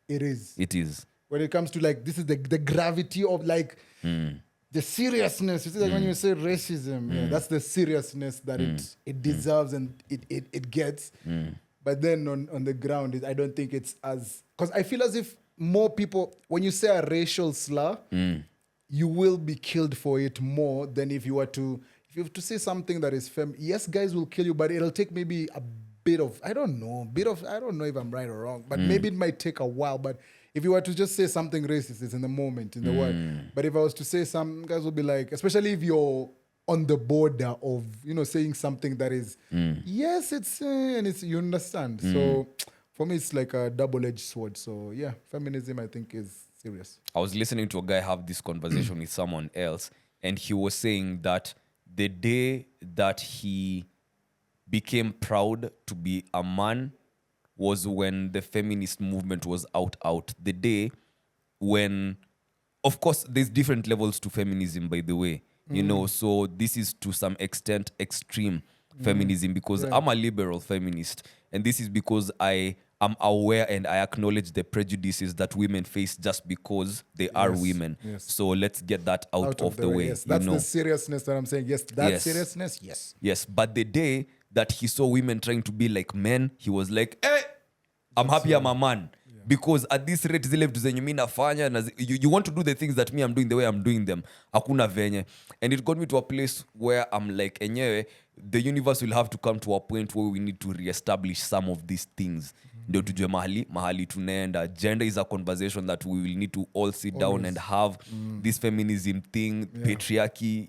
it is. It is. When it comes to like, this is the gravity of like the seriousness. You see, like when you say racism, yeah, that's the seriousness that it deserves and it gets. But then on the ground, I don't think it's as... Because I feel as if more people, when you say a racial slur, you will be killed for it more than if you were to... If you have to say something that is yes, guys will kill you, but it'll take maybe a bit of... I don't know if I'm right or wrong, but maybe it might take a while. But if you were to just say something racist, it's in the moment, in the word. But if I was to say some, guys will be like... Especially if you're on the border of, saying something that is... Yes, it's... and it's... You understand? So... For me, it's like a double-edged sword. So, yeah, feminism, I think, is serious. I was listening to a guy have this conversation with someone else, and he was saying that the day that he became proud to be a man was when the feminist movement was out. The day when, of course, there's different levels to feminism, by the way. So this is to some extent extreme feminism because I'm a liberal feminist. And this is because I am aware and I acknowledge the prejudices that women face just because they are women. Yes. So let's get that out of the way. Yes. That's the seriousness that I'm saying. Yes, seriousness, yes. Yes, but the day that he saw women trying to be like men, he was like, hey, I'm happy I'm a man. Yeah. Because at this rate, zile vitu zenye mi nafanya, you want to do the things that me I'm doing the way I'm doing them. Hakuna venye. And it got me to a place where I'm like, enyewe, the universe will have to come to a point where we need to reestablish some of these things. Ndio tujue mahali tunaenda. Gender is a conversation that we will need to all sit down and have. This feminism thing, patriarchy,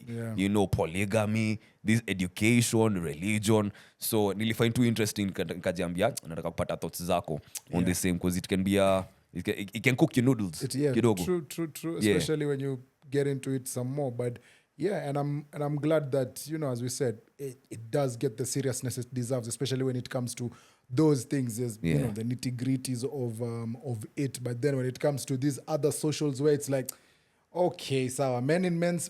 polygamy, this education, religion. So nilifind too interesting nikajiambia nataka kupata thoughts zako on the same because it can be it can cook your noodles. True. Especially when you get into it some more. But yeah, and I'm glad that, as we said, it does get the seriousness it deserves, especially when it comes to those things, as the nitty-gritties of it. But then when it comes to these other socials where it's like, okay, so women in men's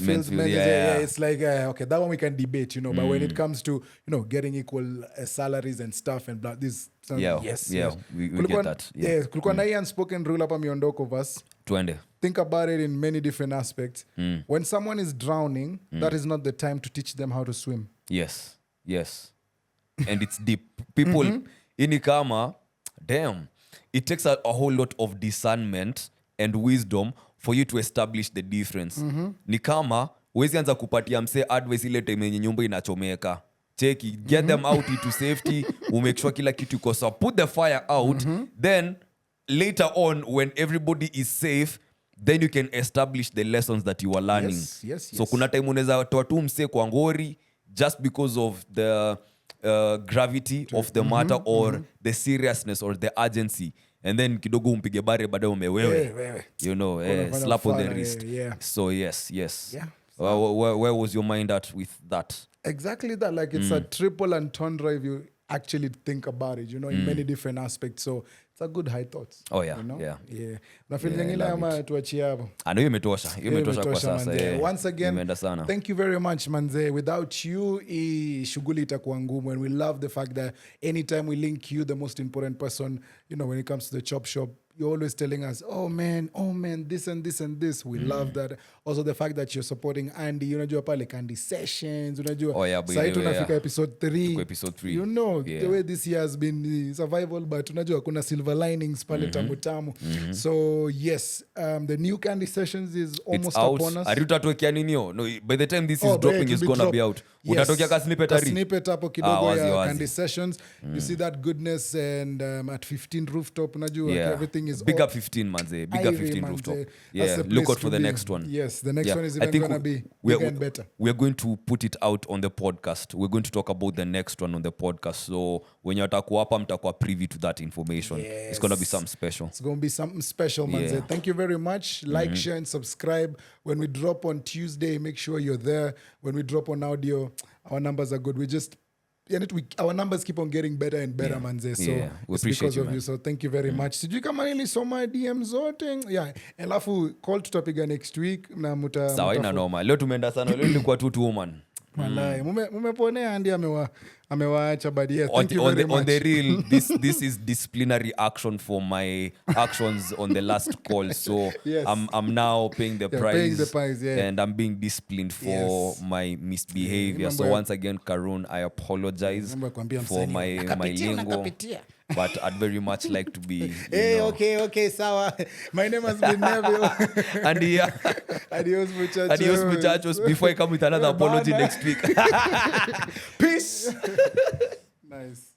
fields, it's like, okay, that one we can debate, But when it comes to, getting equal salaries and stuff and blah, this, we get that. Yeah, kulikuwa na hii unspoken rule hapa miondoko verse. Tuende. Think about it in many different aspects. When someone is drowning, that is not the time to teach them how to swim. Yes. And it's deep. People, ini kama, damn, it takes a whole lot of discernment and wisdom for you to establish the difference. Ni kama, wezi anza kupatia mse advice ile time yenye nyumba inachomeka. Cheki, get them out into safety, make sure kila kitu iko sawa. Put the fire out, then later on, when everybody is safe, then you can establish the lessons that you are learning. Yes. So kuna time unaweza toa tu mse kwa ngori just because of the gravity of the matter or the seriousness or the urgency. And then kidogo umpige bare baadaye umewewe. Slap on the wrist. So yes. Yeah. Where was your mind at with that? Exactly that. Like it's a triple entendre if you actually think about it, in many different aspects. So it's a good high thoughts. Oh, yeah, You know? yeah. Unafeel Yeah, I nyingine love ama tuachie hapo? Hiyo imetosha. Hiyo imetosha kwa sasa. manze. Once again, Imeenda sana. thank you very much manze. Without you, shughuli itakuwa ngumu, and we love the fact that anytime we link you, the most important person, when it comes to the chop shop, you're always telling us, oh man, this and this and this. We love that. Also the fact that you're supporting Andy, unajua pale Candy Sessions, unajua. Oh, yeah, Sasa tunafika episode 3. Tuko episode 3. You know, Yeah. the way this year has been survival, but unajua kuna silver linings pale tamu. So yes, the new Candy Sessions is almost It's out. upon us. Aritatokia ninio? No, by the time this Oh, is but dropping, it will it's be gonna drop. be out. Yes. Utatokea ka snippet Ka ari? snippet hapo kidogo wazi, ya wazi. Candy Sessions. You see that goodness, and at 15 rooftop, unajua Yeah. everything is Big all- up 15, manze. Big up 15 Irie, rooftop. manze. Yeah, That's the look place out for to the be. next one. Yes, the next Yeah. one is I even think gonna be we bigger are, and better. we are going to put it out on the podcast. We're going to talk about the next one on the podcast. So when you atakuwa hapa, mtakuwa privy to that information. It's going to be something special. It's going to be something special, manze. Yeah. Thank you very much. Like, share, and subscribe. When we drop on Tuesday, make sure you're there. When we drop on audio, our numbers are good. Our numbers keep on getting better and better, manze. So Yeah. We it's appreciate because you, of man. you. So thank you very much. Sijui kama nilisoma DM zote. Yeah. Alafu call tutapiga next week na Sawa, ina noma. Leo tumeenda sana. Leo ilikuwa tu woman. Walai. Mumeponea Andy amewaacha, but yeah, thank you very much. On the real, this is disciplinary action for my actions on the last call. So Yes. I'm now paying the You're price, paying the price, yeah. and I'm being disciplined for Yes. my misbehavior. So Remember- once again, Karun, I apologize Remember kuambia for msanii, my lingo, but I'd very much like to be. Hey, okay, sawa. My name has been Neville. And yeah, Adios, muchachos. adios muchachos. Before I come with another apology Bana. next week. Peace. Nice.